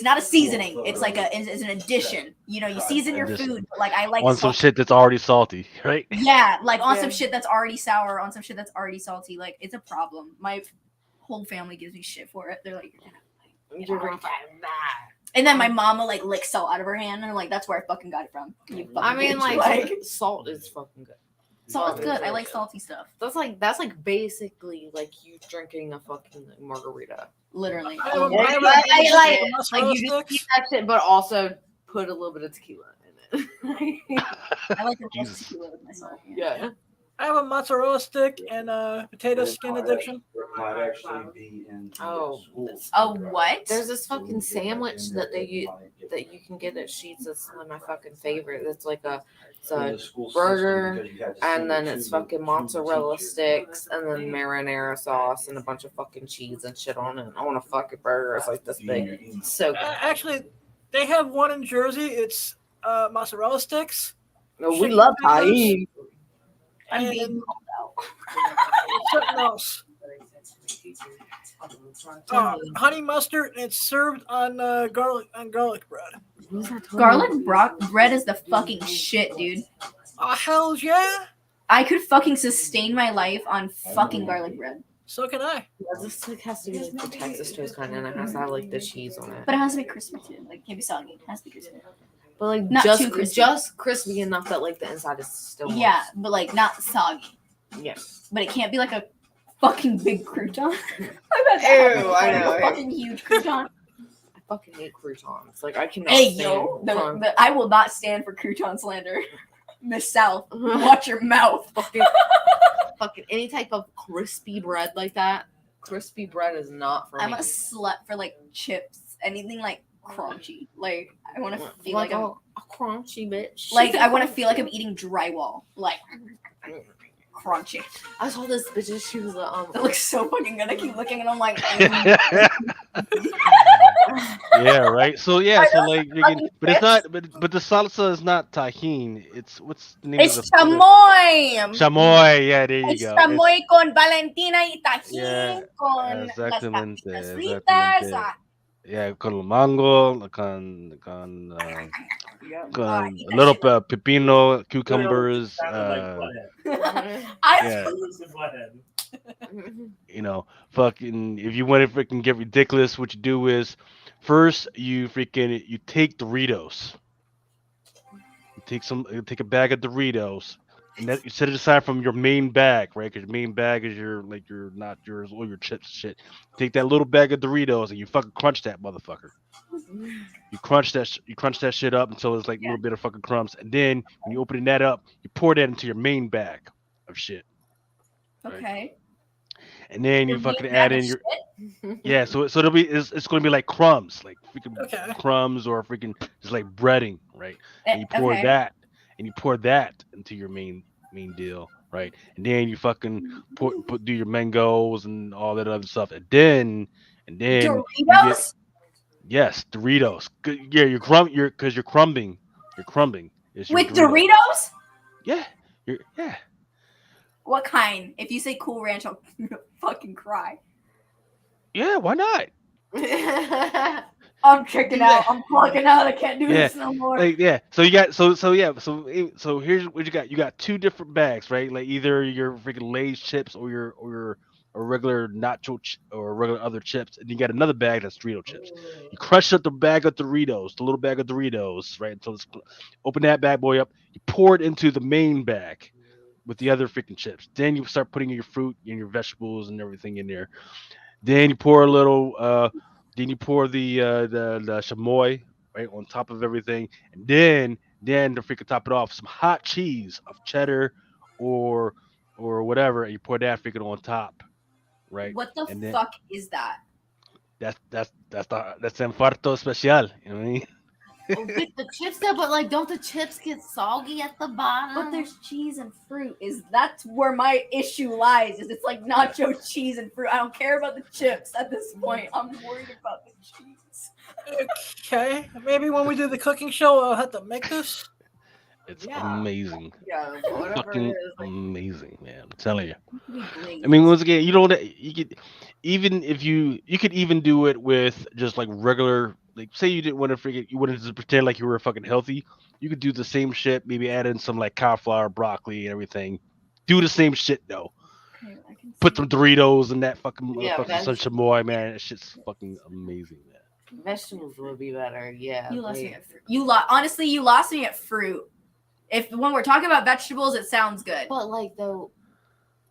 not a seasoning. It's like it's an addition. You know, you season your food, but like I like On some salt. shit that's already salty, right? Yeah, like on some Yeah. shit that's already sour, on some shit that's already salty. Like it's a problem. My whole family gives me shit for it. They're like, You're gonna find that. and then my mom will like lick salt out of her hand, and I'm like, that's where I fucking got it from. You fucking I mean, bitch. like salt is fucking good. salt is good. I like salty stuff. That's like basically like you drinking a fucking margarita. Literally. I have a- Oh, I have a- like mozzarella you just sticks. eat that shit, but also put a little bit of tequila in it. I like to Jesus. tequila with myself. yeah. I have a mozzarella stick and a potato skin addiction. Might actually be in Oh, school. A what? There's this fucking sandwich that that you can get at Sheetz. That's one of my fucking favorite. It's like a burger, and then it's fucking mozzarella sticks, and then marinara sauce, and a bunch of fucking cheese and shit on it. I want a fucking burger. It's like this big. It's so good. Actually, they have one in Jersey. It's mozzarella sticks. No, we love Thai. I'm being And called out. something else. Honey mustard, and it's served on garlic bread. Garlic bread is the fucking shit, dude. Oh, hell yeah. I could fucking sustain my life on fucking garlic bread. So can I. Yeah, this like has to be like the Texas toast kind, and it has to have like the cheese on it. But it has to be crispy too. Like, it can't be soggy. It has to be crispy. But like Not just too crispy. just crispy enough that like the inside is still moist. Yeah, but like not soggy. Yeah. But it can't be like a fucking big crouton. Ew, I know, A fucking huge crouton. I fucking hate croutons. Like I cannot. Hey, stand yo. croutons. I will not stand for crouton slander. Miss South, watch your mouth. fucking any type of crispy bread like that. Crispy bread is not for I'm me. a slut for like chips. Anything like crunchy. Like, I want to feel like like I'm a crunchy bitch. like I want to feel like I'm eating drywall. Like crunchy. I saw this bitch. She was That looks so fucking good. I keep looking and I'm like, Yeah, right. So yeah, so like, you can, but it's not. But the salsa is not tahine. It's what's the name it's of the chamoy. chamoy? Yeah, there you It's go. chamoy con Valentina y tajín Yeah, con las exactamente, papitas fritas. exactamente. Yeah, con el mango, con Ah, a little pepino, cucumbers. I You know, fucking. If you want to freaking get ridiculous, what you do is, first you take Doritos. You take a bag of Doritos, and that you set it aside from your main bag, right? Because your main bag is not yours, or your chips shit. Take that little bag of Doritos and you fucking crunch that motherfucker. You crunch that shit up until it's like a little bit of fucking crumbs, and then when you open that up, you pour that into your main bag of shit, okay. and then you Your fucking main add bag in of your shit? yeah. So it'll be it's going to be like crumbs, like freaking Okay. crumbs or freaking just like breading, right? And you pour Okay. that into your main deal, right? And then you fucking do your mangoes and all that other stuff, and then you get Doritos? yes, Doritos. Yeah, you're crumbing. You're crumbing. It's your With Doritos? Yeah, yeah. What kind? If you say Cool Ranch, I'll fucking cry. Yeah, why not? I'm checking out. I'm clocking out. I can't do Yeah, this no more. like yeah. So you got so here's what you got. You got two different bags, right? Like either your freaking Lay's chips or regular or regular other chips, and you got another bag that's Dorito chips. You crush up the bag of Doritos, the little bag of Doritos, right? Until it's open that bad boy up. You pour it into the main bag with the other freaking chips. Then you start putting your fruit and your vegetables and everything in there. Then you pour a little. Then you pour the chamoy right on top of everything, and then to freaking top it off, some hot cheese of cheddar or whatever, and you pour that freaking on top, right? What the And then fuck is that? that's infarto especial. You know what I mean? Oh, with the chips though, but like, don't the chips get soggy at the bottom? But there's cheese and fruit. That's where my issue lies. Is it's like nacho cheese and fruit. I don't care about the chips at this point. I'm worried about the cheese. Okay, maybe when we do the cooking show, I'll have to make this. It's Yeah. amazing, yeah, whatever it fucking is. Like, amazing, man. I'm telling you. I I mean, once again, you don't. You could even if you could even do it with just like regular. Like, say you didn't want to forget, you wanted to pretend like you were fucking healthy. You could do the same shit. Maybe add in some like cauliflower, broccoli, and everything. Do the same shit though. Put some Doritos in that fucking Yeah, motherfucking that's- sunshine boy, man. That shit's fucking amazing, man. vegetables would be better. Yeah. You lost they- me at fruit. Honestly, you lost me at fruit. If when we're talking about vegetables, it sounds good. But like though,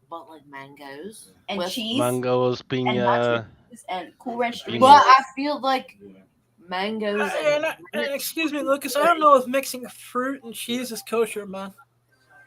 but like mangoes And with- cheese Mangoes, and piña. nacho cheese and Cool Ranch Beans. Doritos. But I feel like mangoes And excuse me, Lucas, I don't know if mixing fruit and cheese is kosher, man.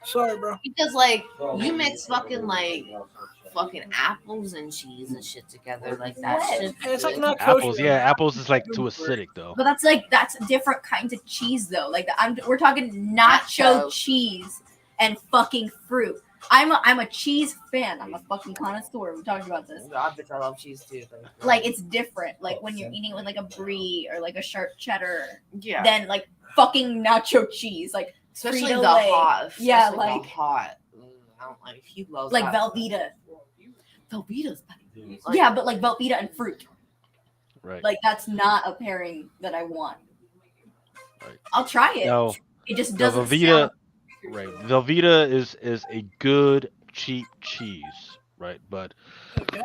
Sorry, bro. because like you mix fucking apples and cheese and shit together like that. What? Shit. It's like not kosher. Apples, yeah, apples is like too acidic though. But that's different kinds of cheese though. Like we're talking nacho Nacho. cheese and fucking fruit. I'm a cheese fan. I'm a fucking connoisseur. We talked about this. I bet I love cheese too. Like it's different. Like when you're eating it with like a brie or like a sharp cheddar, yeah, then like fucking nacho cheese, like especially the Frito-Lay. hot. Yeah, especially the like- hot. I don't like. He loves like that. Velveeta. Velveeta's. Yeah, but like Velveeta and fruit. Right. Like that's not a pairing that I want. Right. I'll try it. No, It just the doesn't Velveeta, sound. right? Velveeta is a good cheap cheese, right? But Okay.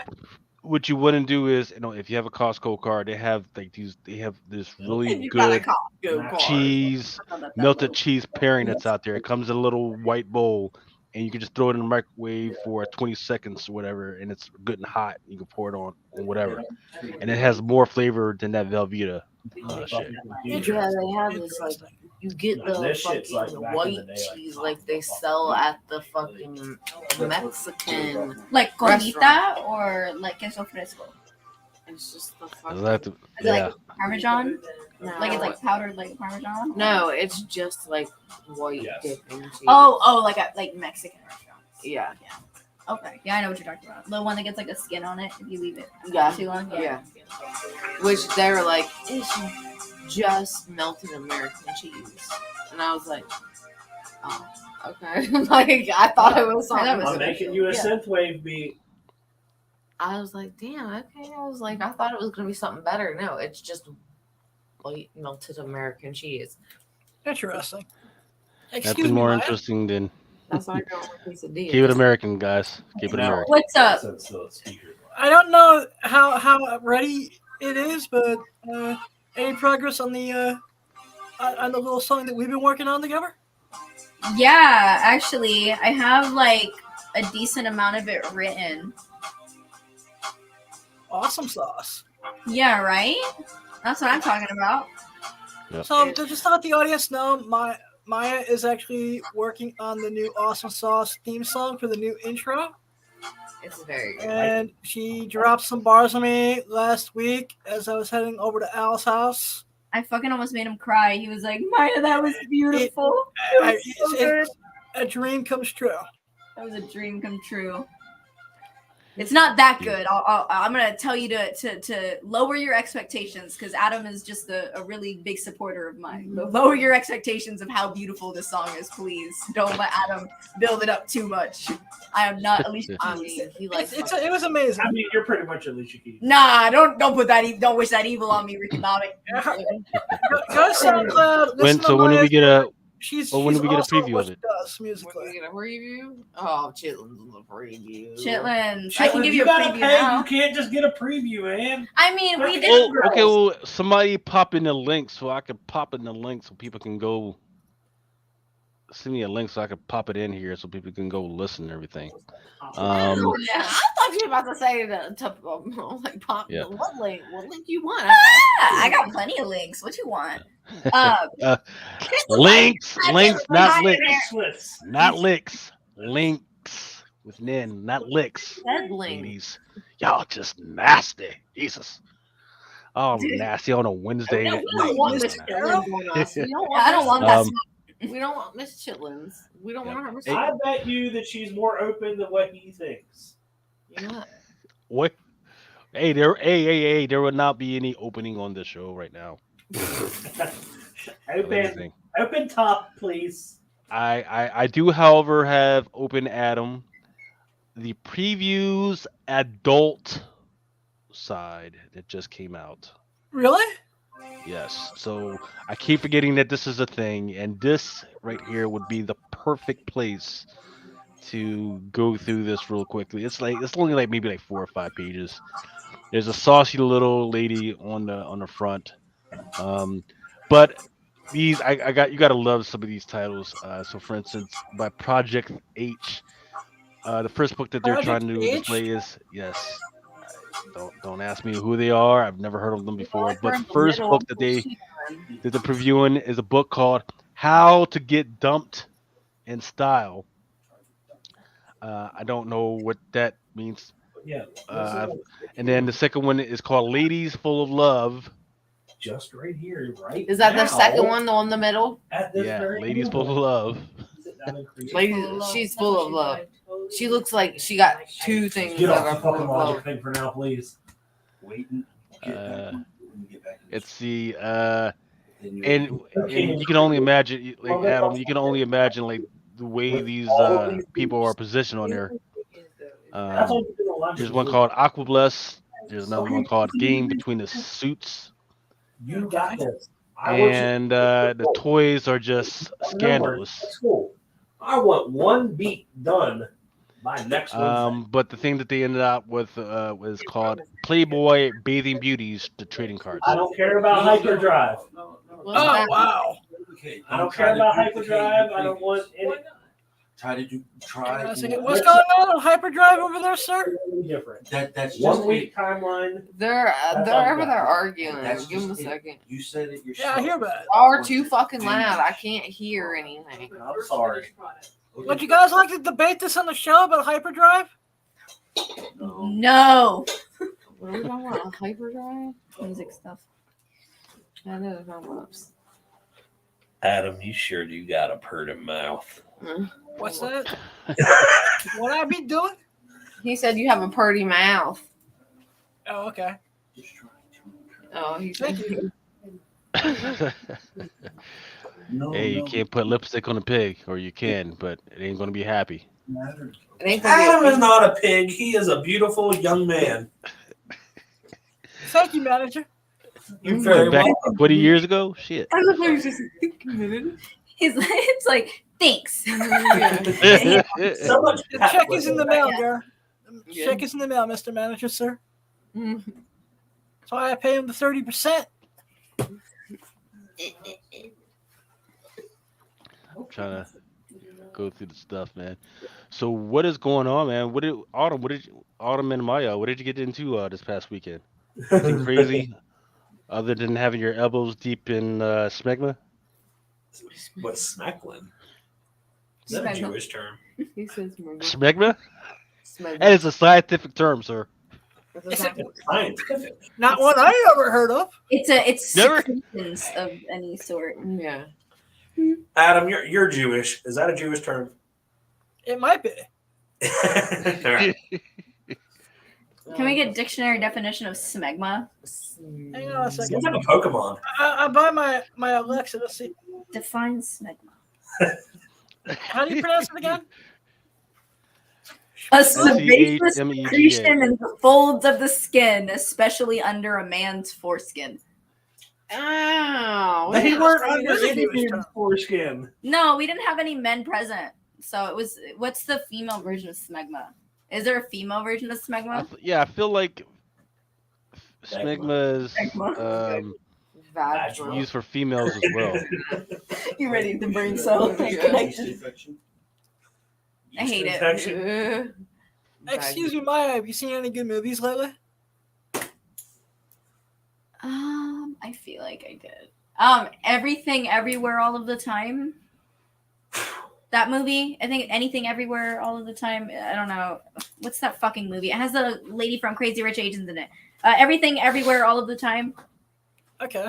what you wouldn't do is, if you have a Costco card, they have this really You got a good Costco card. cheese, I don't know about that melted logo. cheese pairing that's out there. It comes in a little white bowl, and you can just throw it in the microwave for 20 seconds or whatever, and it's good and hot. You can pour it on whatever, and it has more flavor than that Velveeta shit. Yeah, they have this like Interesting. you get the That shit's fucking like back in white the day, like cheese like they sell at the fucking Mexican. Like colita Restaurant. or like queso fresco. It's just the Is fucking. that the- Is it like yeah, Parmesan? No, Like it's like powdered like Parmesan? no, it's just like white Yes. dipping cheese. Oh, like Mexican restaurants. yeah, Okay. Yeah, I know what you're talking about. The one that gets like a skin on it if you leave it yeah, too long. yeah. Which they were like, it's just melted American cheese, and I was like, oh, okay. Like I thought it was something. That was I'm making you a Yeah. synthwave beat. I was like, damn, okay. I was like, I thought it was gonna be something better. No, it's just white melted American cheese. Interesting. nothing Excuse me, more Maya. interesting than That's why I got one quesadilla. keep it American, guys. Keep it No. American. What's up? So it's still a speaker. I don't know how ready it is, but any progress on the little song that we've been working on together? Yeah, actually, I have like a decent amount of it written. Awesome sauce. Yeah, right? That's what I'm talking about. So to just let the audience know, Maya is actually working on the new Awesome Sauce theme song for the new intro, It's very good. and she dropped some bars on me last week as I was heading over to Al's house. I fucking almost made him cry. He was like, Maya, that was beautiful. It was so good. A dream comes true. That was a dream come true. It's not that good. I'm gonna tell you to lower your expectations because Adam is just a really big supporter of mine. But lower your expectations of how beautiful this song is, please. Don't let Adam build it up too much. I am not Alicia I Keys. mean, he likes. It was amazing. I mean, you're pretty much Alicia Keys. Nah, don't put that. Don't wish that evil on me, Ricky Bobby. Go to SoundCloud. When Listen to do we Maya's get a? She's when do we get a also preview what of it? she does When musically. we get a preview? Oh, Chitlins in the preview. Chitlins. I can give you a gotta preview pay. now. You can't just get a preview, man. I mean, we Okay. did. Oh, okay. Well, somebody pop in the link so I can pop in the link so people can go. Send me a link so I can pop it in here so people can go listen and everything. I thought you were about to say like pop. Yeah. What link? What link you want? I got plenty of links. What you want? Links, not licks, Useless. not licks, links with Nin, not licks. Said link. Ladies, y'all just nasty. Jesus. Oh, Dude. nasty on a Wednesday We night. don't want Miss Mr. Chitlins on us. We don't want I don't want that. Um, We don't want Miss Chitlins. We don't Yeah. want her. Miss Hey. I bet you that she's more open than what he thinks. Yeah. What? Hey, there will not be any opening on this show right now. Open, open top, please. I do, however, have open Adam. The previews adult side that just came out. Really? Yes. So I keep forgetting that this is a thing, and this right here would be the perfect place to go through this real quickly. It's only like maybe like 4 or 5 pages. There's a saucy little lady on the front. But these you gotta love some of these titles. So for instance, by Project H, the first book that they're Project trying to H? display is yes. Don't ask me who they are. I've never heard of them before. But the first book that they're previewing is a book called How to Get Dumped in Style. I don't know what that means. Yeah. And then the second one is called Ladies Full of Love. Just right here, right? Is that the now, second one, the one in the middle? At this Yeah, very Ladies Full of moment. Love. Sit down and create. Lady, she's full of love. She looks like she got 2 things Get that off are the full fucking of logic love. thing for now, please. Waiting. It's the and you can only imagine, like Adam, you can only imagine like the way these people are positioned on there. That's all you're doing. There's one called Aquabless. There's another one called Game Between the Suits, You got this. I want you- and the toys are just scandalous. That's cool. I want one beat done by next Wednesday. But the thing that they ended up with was called Playboy Bathing Beauties, the trading cards. I don't care about Hyperdrive. What's Oh that? wow! I don't care about Hyperdrive. I don't want any. Hang on a second. What's going on Hyperdrive over there, sir? Totally different. That's just 1 week timeline. They're That's all you got. they're arguing. That's Give them a just it. second. You said it yourself. Yeah, I hear about it. Y'all are too fucking loud. I can't hear anything. I'm sorry. Would you guys like to debate this on the show about Hyperdrive? No. What are we talking about? Hyperdrive? Music stuff. I know they're talking about. Adam, you sure you got a purty mouth? What's that? What I be doing? He said you have a purty mouth. Oh, okay. Oh, he Thank said. you. Hey, you can't put lipstick on a pig, or you can, but it ain't gonna be happy. It ain't gonna be Adam a- is not a pig. He is a beautiful young man. Thank you, manager. You very Back welcome. 20 years ago, shit. I love how he's just think a minute. It's like thanks. Yeah. So much. The check is in the mail, Yeah. Gar. The Yeah. check is in the mail, Mr. Manager, sir. Mhm. That's why I pay him the 30%. I'm trying to go through the stuff, man. So what is going on, man? Autumn and Maya, what did you get into this past weekend? Anything crazy? Other than having your elbows deep in smegma? What's smecklin? Is that a Smegma. Jewish term? He says Smegma? That is a scientific term, sir. Is it Scientific. not one I ever heard of? It's Never- secretions of any sort. Yeah. Adam, you're Jewish. Is that a Jewish term? It might be. All right. Can we get dictionary definition of smegma? Hang on a second. Sounds like a Pokemon. I buy my Alexa. Let's see. Define smegma. How do you pronounce it again? A sebaceous SCHMEGA. secretion in the folds of the skin, especially under a man's foreskin. Ow. They weren't I under knew he was any tough. foreskin. No, we didn't have any men present. So it was. What's the female version of smegma? Is there a female version of smegma? I feel like smegma is Vaginal. used for females as well. You ready to brain cell connection? I hate it. Infection. Excuse me, Maya. Have you seen any good movies lately? I feel like I did. Everything, everywhere, all of the time. That movie, I think Anything Everywhere All of the Time. I don't know. What's that fucking movie? It has the lady from Crazy Rich Asians in it. Everything Everywhere All of the Time. Okay.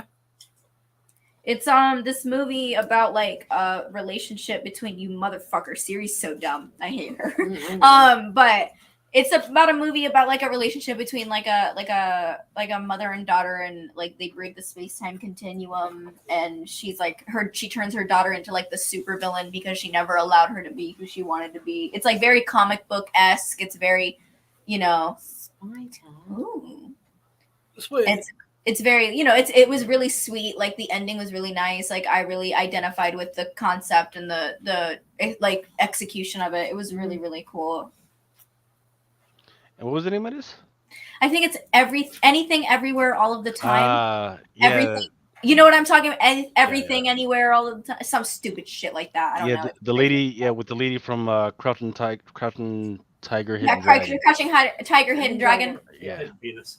It's this movie about like a relationship between you motherfucker. Siri's so dumb. I hate her. But it's about a movie about like a relationship between like a mother and daughter, and like they break the space-time continuum, and she turns her daughter into like the super villain because she never allowed her to be who she wanted to be. It's like very comic book-esque. It's very, ooh. Sweet. It's very, it was really sweet. Like the ending was really nice. Like I really identified with the concept and the like execution of it. It was really, really cool. And what was the name of this? I think it's Anything Everywhere All of the Time. Yeah. Everything. You know what I'm talking about? Everything Anywhere All of the Time. Some stupid shit like that. I don't know. The lady, with the lady from Crouching Tiger, Hidden Yeah, Dragon. Crouching Tiger, Hidden Dragon. Yeah. Penis.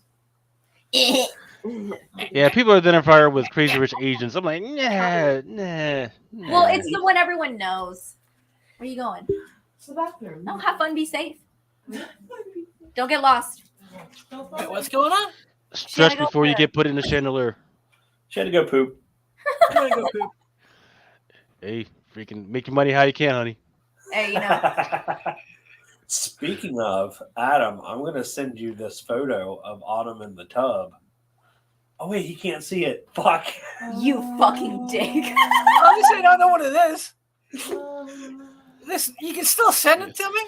Yeah, people identify her with Crazy Rich Asians. I'm like, nah. Well, it's the one everyone knows. Where are you going? It's the bathroom. No, have fun, be safe. Don't get lost. Wait, what's going on? Stretch go before you for get put in the chandelier. She had to go poop. I'm gonna go poop. Hey, freaking make your money how you can, honey. Hey, Speaking of, Adam, I'm going to send you this photo of Autumn in the tub. Oh, wait, he can't see it. Fuck. you fucking dick. Obviously, I don't know what it is. This, you can still send it to me?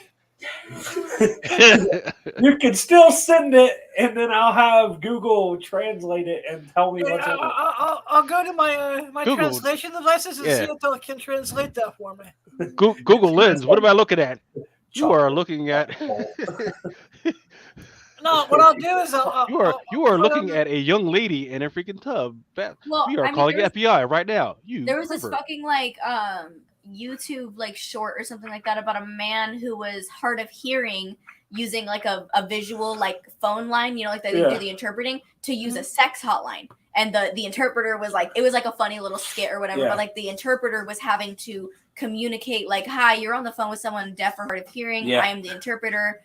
You can still send it, and then I'll have Google translate it and tell me what's in it. I'll go to my my Google. translation devices and Yeah. see if they can translate that for me. Google Lens. What am I looking at? You are looking at. No, what I'll do is You are looking at a young lady in a freaking tub. Well, We are I mean, calling there FBI right now. There was this pervert. fucking like YouTube like short or something like that about a man who was hard of hearing using like a visual like phone line, like they do the interpreting, to use a sex hotline. And the interpreter was like, it was like a funny little skit or whatever, but like the interpreter was having to communicate like, hi, you're on the phone with someone deaf or hard of hearing. I am the interpreter.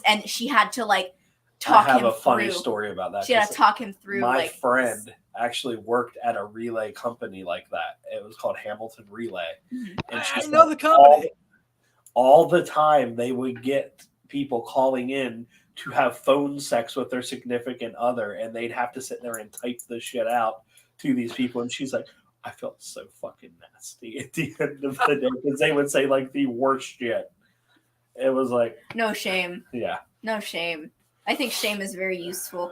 And she had to like talk him through. I have a funny story about that. She had to talk him through. My like, friend actually worked at a relay company like that. It was called Hamilton Relay. And she I know the company. All the time they would get people calling in to have phone sex with their significant other, and they'd have to sit there and type the shit out to these people. And she's like, I felt so fucking nasty at the end of the day because they would say like the worst shit. It was like, no shame. Yeah. No shame. I think shame is very useful.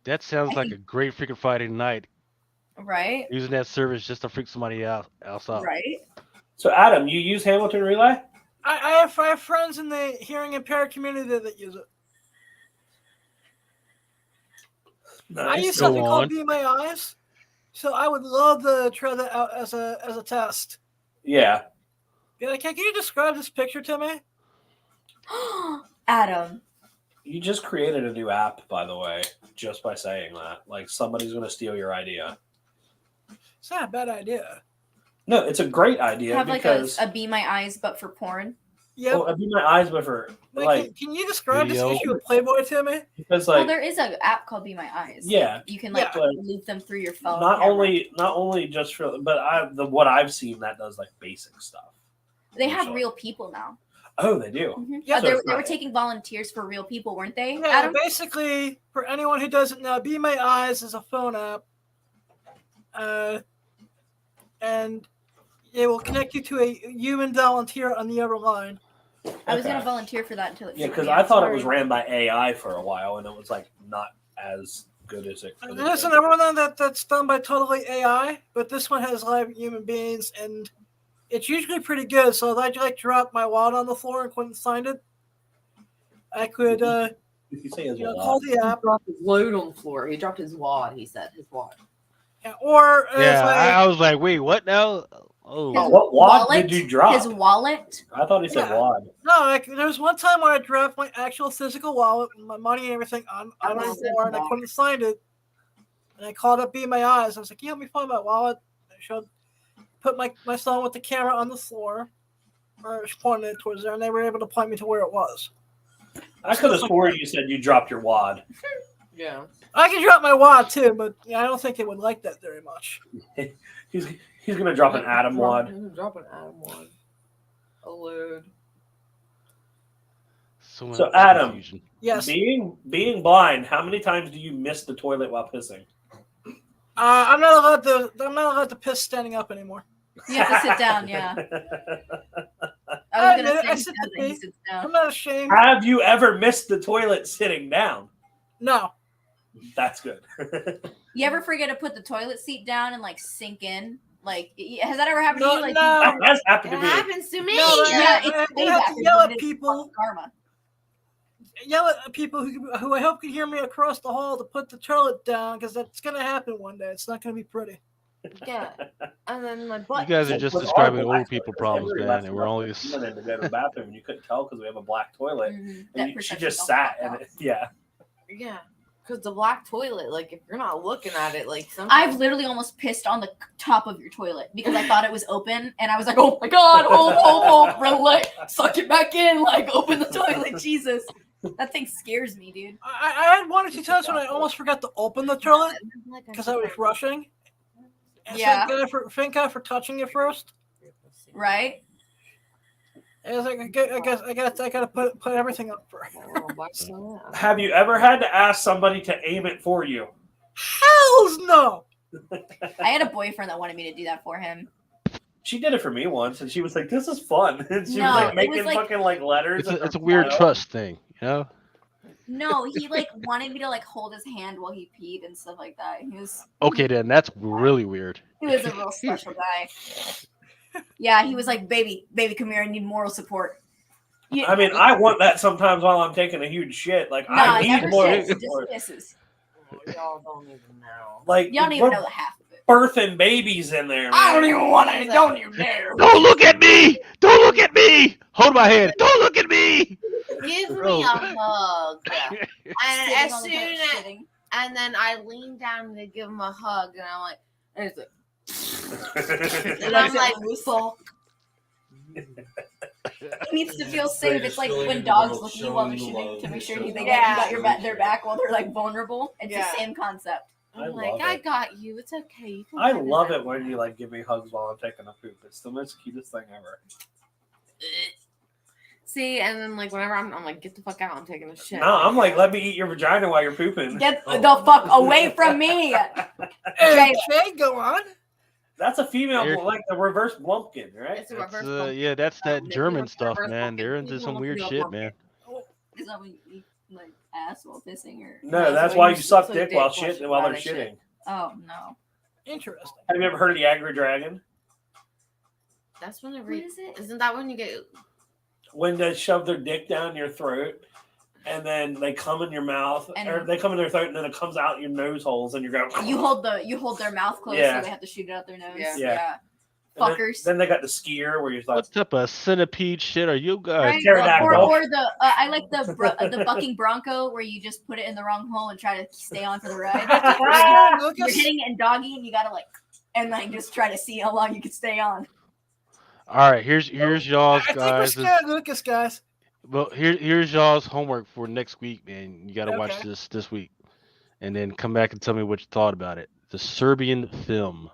That sounds like a great freaking Friday night. Right? Using that service just to freak somebody else out. Right. So, Adam, you use Hamilton Relay? I have friends in the hearing impaired community that use it. Nice. I use Go something called on. Be My Eyes, so I would love to try that out as a test. Yeah. Can you describe this picture to me? Adam. You just created a new app, by the way, just by saying that. Like, somebody's going to steal your idea. It's not a bad idea. No, it's a great idea Have because... like a Be My Eyes, but for porn. Yeah. I'd be my eyes, but for Can you describe video. this issue of Playboy to me? because Well, like there is an app called Be My Eyes. Yeah. You can like Yeah. loop them through your phone. not camera. only just for, but what I've seen that does like basic stuff. They have usually. real people now. Oh, they do. Mhm. Yeah, they, so it's they were not- taking volunteers for real people, weren't they, Yeah, Adam? basically, for anyone who doesn't know, Be My Eyes is a phone app, and it will connect you to a human volunteer on the other line. I was going to Okay. volunteer for that until it Yeah, freaked because me I out, thought it sorry. was ran by AI for a while, and it was like not as good as it could have There's been. another one that's done by totally AI, but this one has live human beings, and it's usually pretty good. So if I like drop my wallet on the floor and couldn't find it, I could Did you say as well? call the He app. dropped his load on the floor. He dropped his wad. He said his wad. Yeah, or Yeah, if I was like, wait, what now? Oh, His What wad wallet? did you drop? His wallet? I thought he said Yeah. wad. no, like there was one time where I dropped my actual physical wallet, my money and everything on I the said floor, and I wallet. couldn't find it. And I called up Be My Eyes. I was like, "You help me find my wallet." I showed, put my phone with the camera on the floor, or pointed it towards there, and they were able to point me to where it was. I could have swore you said you dropped your wad. Yeah. I can drop my wad too, but I don't think it would like that very much. He's gonna drop an atom wad. Drop an atom wad. A load. so much So, Adam, confusion. Yes, Being blind, how many times do you miss the toilet while pissing? I'm not allowed to piss standing up anymore. You have to sit down, yeah. I I was going admit to it, I say sit that to he pee. sits down. I'm not ashamed. Have you ever missed the toilet sitting down? No, That's good. You ever forget to put the toilet seat down and like sink in? Like, has that ever happened to no, you? Like, no. That has happened It to me. happens to me. No, yeah, I it's have payback. to yell It at is people. karma. Yell at people who I hope can hear me across the hall to put the toilet down, because that's gonna happen one day. It's not gonna be pretty. Yeah. And then my You butt. guys are just With our describing black old people toilet, problems, everybody man, left and we're only. went in to go to the bathroom, and you couldn't tell because we have a black toilet. Mhm. And That she perception just don't sat pop and out. yeah. Yeah. Because the black toilet, like, if you're not looking at it, like, sometimes. I've literally almost pissed on the top of your toilet because I thought it was open, and I was like, "Oh my god, hold, run away, suck it back in, like open the toilet, Jesus." That thing scares me, dude. I had one or two times when I almost forgot to open the toilet because I was rushing. And Yeah. Thank God for touching it first. Right? And I was like, I gotta put everything up first. Have you ever had to ask somebody to aim it for you? Hells no! I had a boyfriend that wanted me to do that for him. She did it for me once, and she was like, "This is fun." And she No, was it like making was like- fucking like letters. It's in a her weird file. trust thing, you know. No, he like wanted me to like hold his hand while he peed and stuff like that. He was Okay, then that's really weird. a real special guy. Yeah, he was like, baby, come here, I need moral support. You- I mean, I want that sometimes while I'm taking a huge shit. Like Nah, I need never more shits, support. just kisses. Y'all don't even know. Like Y'all don't even know the half of it. birthing babies in there. I don't man. even want to. Don't you dare. Don't look at me! Don't look at me! Hold my hand! Don't look at me! Give me Bro. a hug. And Sitting as on the soon bed, as, shitting. and then I lean down to give him a hug, and I'm like, and it's like, and I'm like, fuck. He needs to feel safe. It's like when dogs look at you while they're shooting to make sure you got their back while they're like vulnerable. It's Yeah. the same concept. I I'm like, love I it. got you. It's okay. You can I put love out. it when you like give me hugs while I'm taking a poop. It's the most cutest thing ever. See, and then like whenever I'm like, get the fuck out. I'm taking a shit. No, I'm like, let me eat your vagina while you're pooping. Get the fuck away from me. Hey, Jay, go on. That's a female, Here- like the reverse blumpkin, right? It's a That's, reverse bump. yeah, that's that They German do stuff, reverse man. They're bumping. into some People weird do a shit, bump. man. Is that when you eat like ass while pissing or? No, that's why you suck dick while shitting while they're shitting. Oh no. Interesting. Have you ever heard of the Agri Dragon? That's whenever. What is it? Isn't that when you get? When they shove their dick down your throat and then they come in your mouth, And- or they come in their throat and then it comes out your nose holes and you go. You hold their mouth closed Yeah. so they have to shoot it out their nose. Yeah. Yeah. And Fuckers. Then they got the skier where you're like, What type of centipede shit are you guys? Right? pterodactyl. Or the I like the bucking bronco where you just put it in the wrong hole and try to stay on for the ride. You're Lucas, hitting it and doggy and you gotta like and then just try to see how long you can stay on. All right, here's y'all's I think we're guys. scared, Lucas, guys. Well, here's y'all's homework for next week, man. You got to watch Okay. this week, and then come back and tell me what you thought about it. The Serbian film.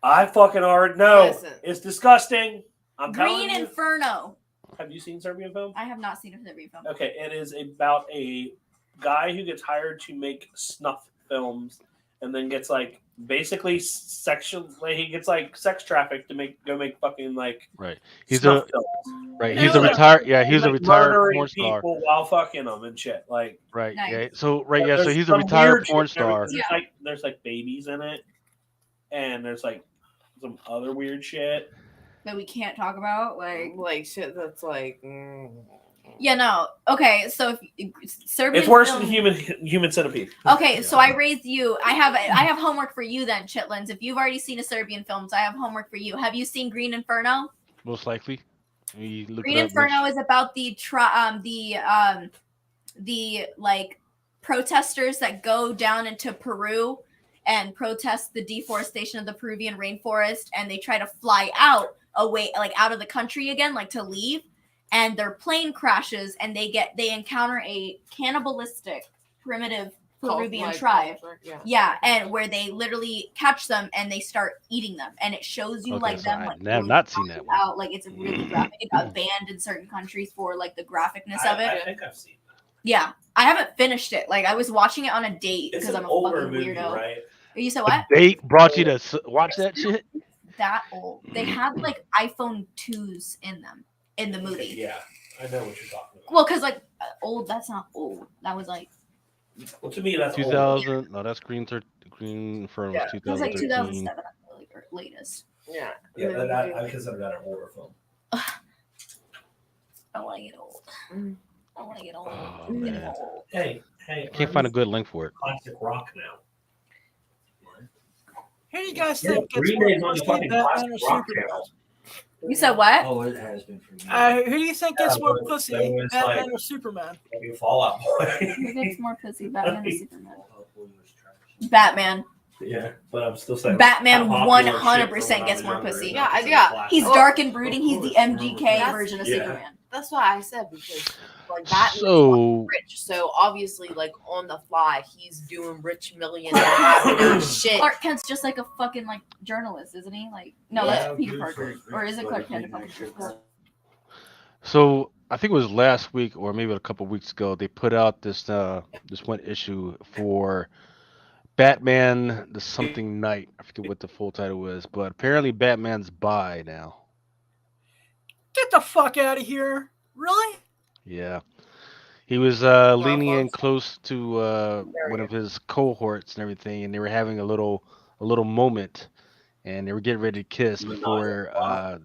I fucking already know. Listen. It's disgusting. I'm Green telling you. Inferno. Have you seen Serbian film? I have not seen a Serbian film. Okay, it is about a guy who gets hired to make snuff films, and then gets like basically sexual. Like, he gets like sex trafficked to go make fucking like Right. He's snuff a films. right. And He's a Yeah. retired. Yeah, He's he's a like retired murdering porn star. people while fucking them and shit. Like, Right. Nice. Yeah. So right. Yeah. So there's he's a some retired weird porn shit there star. because there's like babies in it, and there's like some other weird shit. That we can't talk about. Like shit that's like. Yeah, no. Okay, so if Serbian It's worse film- than human centipede. Okay, so I raised you. I have homework for you then, Chitlins. If you've already seen a Serbian film, so I have homework for you. Have you seen Green Inferno? Most likely. You look Green it up, Inferno is about the like protesters that go down into Peru and protest the deforestation of the Peruvian rainforest, and they try to fly out away, like out of the country again, like to leave, and their plane crashes, and they encounter a cannibalistic primitive Peruvian tribe. Yeah, and where they literally catch them and they start eating them, and it shows you Okay, like so them I like have not seen that one. out. Like it's really graphic. It got banned in certain countries for like the graphicness of it. I think I've seen that. Yeah, I haven't finished it. Like I was watching it on a date It's because an I'm a older fucking movie, weirdo. right? You said what? Date brought you to watch that shit. That old? They had like iPhone 2s in them in the movie. Okay, yeah, I know what you're talking about. Well, because like old, that's not old. That was like Well, to me, that's old. 2000. No, that's Green Inferno. Yeah. it was like 2013. 2007 like, or latest. Yeah. I consider that an older film. I want to get old. I want to get old. Oh, Get man. old. Hey, Can't find a good link for it. classic rock now. Who do you guys Yeah, think gets Green more Day's on the pussy, fucking Batman classic or rock Superman? channel. You said what? Oh, it has been for years. Who do you think gets more pussy, that was Batman like- or Superman? You Fallout Boy. Who gets more pussy, Batman or Superman? Fallout Boy was trash. Batman. Yeah, but I'm still saying Batman how popular 100% shit from when I gets was more younger pussy. is Yeah, not yeah. classic. He's Oh, dark and brooding. He's the MGK That's- version of yeah. Superman. That's why I said because like Batman's So rich, so obviously like on the fly he's doing rich millionaire having shit. Clark Kent's just like a fucking like journalist, isn't he? Like no, Yeah, that's Peter dude, Parker, so or is it it's Clark like Kent? midnight shit. So I think it was last week or maybe a couple weeks ago they put out this one issue for Batman the something night. I forget what the full title was, but apparently Batman's bi now. Get the fuck out of here! Really? Yeah. He was leaning in folks. close to one of his cohorts and everything, and they were having a little moment, and they were getting ready to kiss before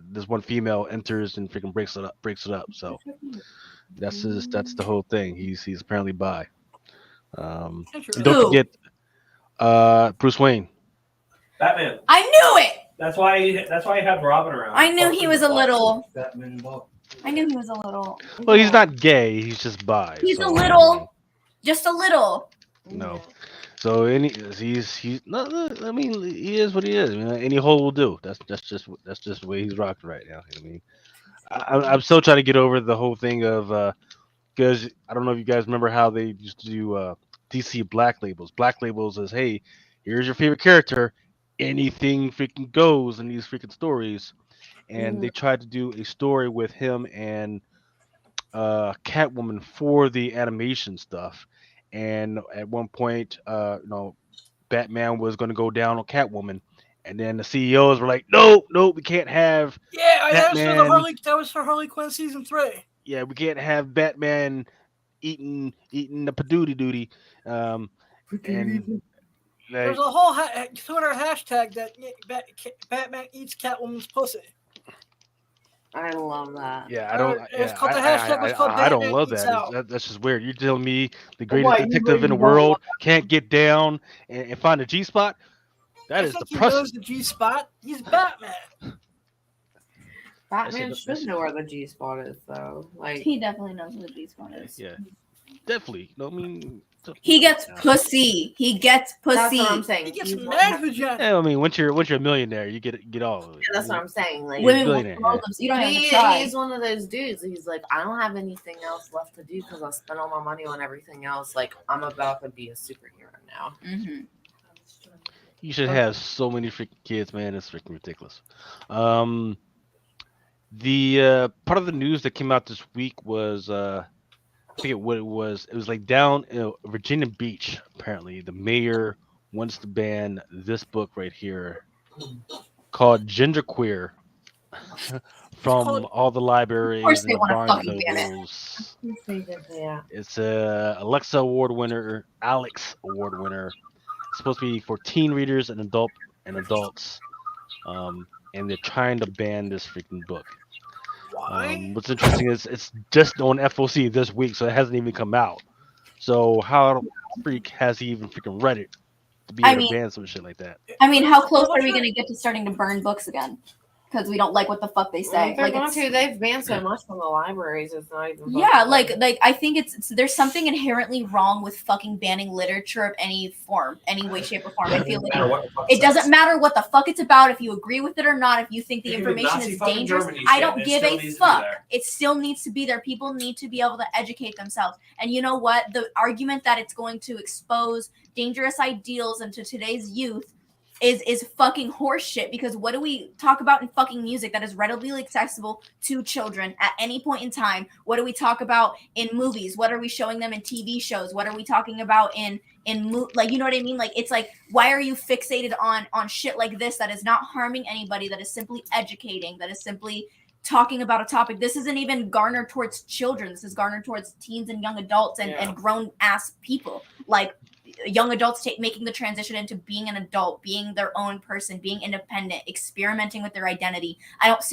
this one female enters and freaking breaks it up. So that's the whole thing. He's apparently bi. And Interesting. don't Who? forget Bruce Wayne. Batman. I knew it. That's why he had Robin around. I knew he was a little. Batman and Bob. I knew he was a little. Well, he's not gay. He's just bi. He's so, a little, just a little. No. So he's no. I mean, he is what he is. I mean, any hole will do. That's just the way he's rocking right now. I mean, I'm still trying to get over the whole thing of because I don't know if you guys remember how they used to do DC Black Labels. Black Labels is, hey, here's your favorite character, anything freaking goes in these freaking stories, and they tried to do a story with him and Catwoman for the animation stuff. And at one point, Batman was going to go down on Catwoman, and then the CEOs were like, "No, we can't have. Yeah, that was for Batman. that was for Harley Quinn season 3. Yeah, we can't have Batman eating the padooty duty." And There's a whole Twitter hashtag that Batman eats Catwoman's pussy. I love that. yeah, I don't. It's Yeah, called the hashtag was called I don't Batman love Eats that. Out. That's just weird. You're telling me the greatest Why, you detective in the really don't world can't get down and find a G spot? That I is think he depressing. knows the G spot. He's Batman. Batman That's- should know where the G spot is though. Like He definitely knows what the G spot is. Yeah, definitely. No, I mean, He gets pussy. He gets that's pussy. what I'm saying. He gets He's one mad of- vagina. yeah, I mean, once you're a millionaire, you get all of it. Yeah, that's what I'm saying. Like Women billionaire, want yeah. them, so you don't have to try. he's one of those dudes. He's like, I don't have anything else left to do because I spent all my money on everything else. Like, I'm about to be a superhero now. Mm-hmm. You should have so many freaking kids, man. It's freaking ridiculous. The part of the news that came out this week was I forget what it was. It was like down in Virginia Beach. Apparently, the mayor wants to ban this book right here called Genderqueer It's called. from all the Of course libraries they and want to Barnes fucking ban it. Nobles. Yeah. It's a Alex Award winner. It's supposed to be for teen readers and adults. And they're trying to ban this freaking book. Why? What's interesting is it's just on FOC this week, so it hasn't even come out. So how freak has he even freaking read it to be I able to mean, ban some shit like that? how close are we Publisher? going to get to starting to burn books again? Because we don't like what the fuck they Well, say. if they're Like, going it's- to, they've banned so much from the libraries. It's not even. yeah, fucking like I think it's there's something inherently wrong with fucking banning literature of any form, any way, shape, or form. I feel No matter like what the fuck it doesn't says. matter what the fuck it's about, if you agree with it or not, if you think the Even information Nazi is fucking dangerous. Germany I shit, don't it give still a needs to be fuck. there. It still needs to be there. People need to be able to educate themselves. And you know what? The argument that it's going to expose dangerous ideals into today's youth is fucking horseshit, because what do we talk about in fucking music that is readily accessible to children at any point in time? What do we talk about in movies? What are we showing them in TV shows? What are we talking about like, you know what I mean? Like, it's like, why are you fixated on shit like this that is not harming anybody, that is simply educating, that is simply talking about a topic? This isn't even garnered towards children. This is garnered towards teens and young adults and grown ass people. Like, young adults making the transition into being an adult, being their own person, being independent, experimenting with their identity. I don't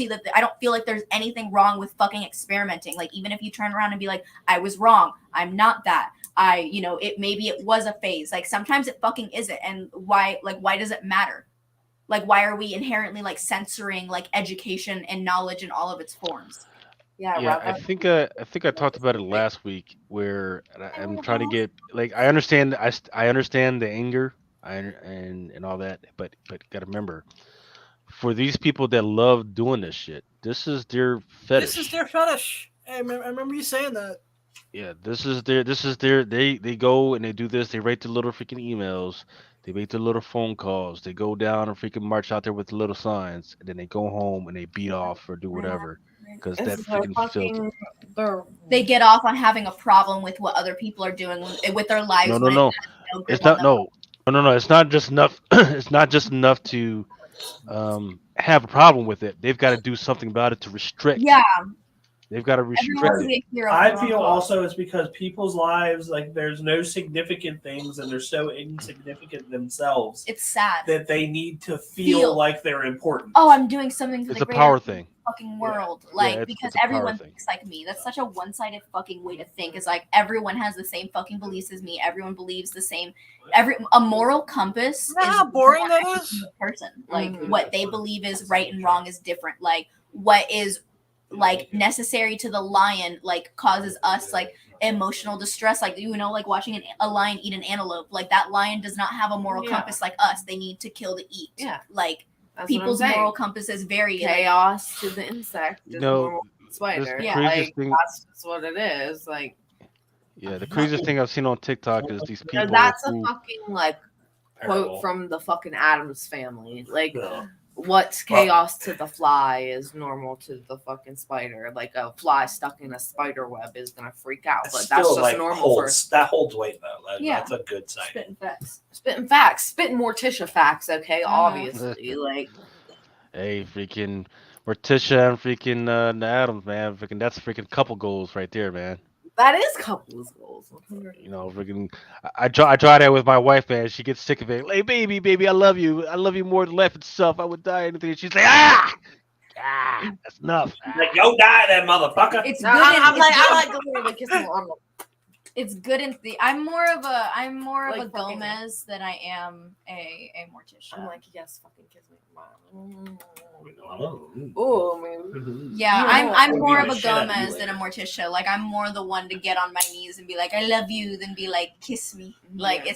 feel like there's anything wrong with fucking experimenting. Like, even if you turn around and be like, I was wrong, I'm not that, maybe it was a phase. Like, sometimes it fucking isn't. And why does it matter? Like, why are we inherently like censoring like education and knowledge in all of its forms? Yeah, Yeah, I think I talked about it last week where I'm trying to get like I understand I understand the anger and all that, but gotta remember for these people that love doing this shit, this is their fetish. This is their fetish. I remember you saying that. Yeah, this is their they go and they do this. They write the little freaking emails. They make the little phone calls. They go down and freaking march out there with the little signs, and then they go home and they beat off or do whatever because that It's their freaking filter. fucking. They're They get off on having a problem with what other people are doing with their lives. No, no, when it no. has no grip It's on not. them. No, no, no, no. It's not just enough. It's not just enough to have a problem with it. They've got to do something about it to restrict. Yeah, They've got to everyone restrict wants to it. be a hero. I for their feel own also it's because people's lives, like, there's no significant things and they're so insignificant themselves It's sad. that they need to feel like they're important. Oh, I'm doing something for It's the a greater power thing. fucking world. Yeah, Like, it's because a power everyone thing. thinks like me. That's such a one-sided fucking way to think. It's like everyone has the same fucking beliefs as me. Everyone believes the same. A moral compass You know is how boring that every is? single person. Like, Mhm. what they believe is right and wrong is different. Like, what is like necessary to the lion like causes us like emotional distress, like, like watching a lion eat an antelope. Like, that lion does not have a moral Yeah. compass like us. They need to kill to eat. Yeah. Like, That's people's what I'm saying. moral compasses vary. Like, Chaos to the insect is No, normal to the spider. the Yeah. craziest Like, thing. that's just what it is. Like, Yeah, the craziest thing I've seen on TikTok is these so people that's a who. fucking like Parable. quote from the fucking Adams family. Like, Yeah. what's chaos to the fly is normal to the fucking spider. Like, a fly stuck in a spider web is gonna freak out, It's but that's still, just like, normal for that holds weight though. Yeah. That's a good sign. spitting facts. spitting facts, spitting Morticia facts. Okay, Mhm. obviously, like. Hey, freaking Morticia and freaking the Adams, man. Freaking that's freaking couple goals right there, man. That is couples goals. You know, freaking. I try that with my wife, man. She gets sick of it. Like, baby, I love you more than life itself. I would die anything. She's like, that's enough. Like, yo, die then, motherfucker. It's No, good. I'm in, like, it's, I like to literally kiss them on the. it's good in the. I'm more of a Like a fucking- Gomez than I am a Morticia. I'm like, yes, fucking kiss me. Oh. Oh, man. Yeah, Yeah. I'm more Beat of the a shit out of you Gomez than a later. Morticia. Like, I'm more the one to get on my knees and be like, I love you, than be like, kiss me. Like, Yeah.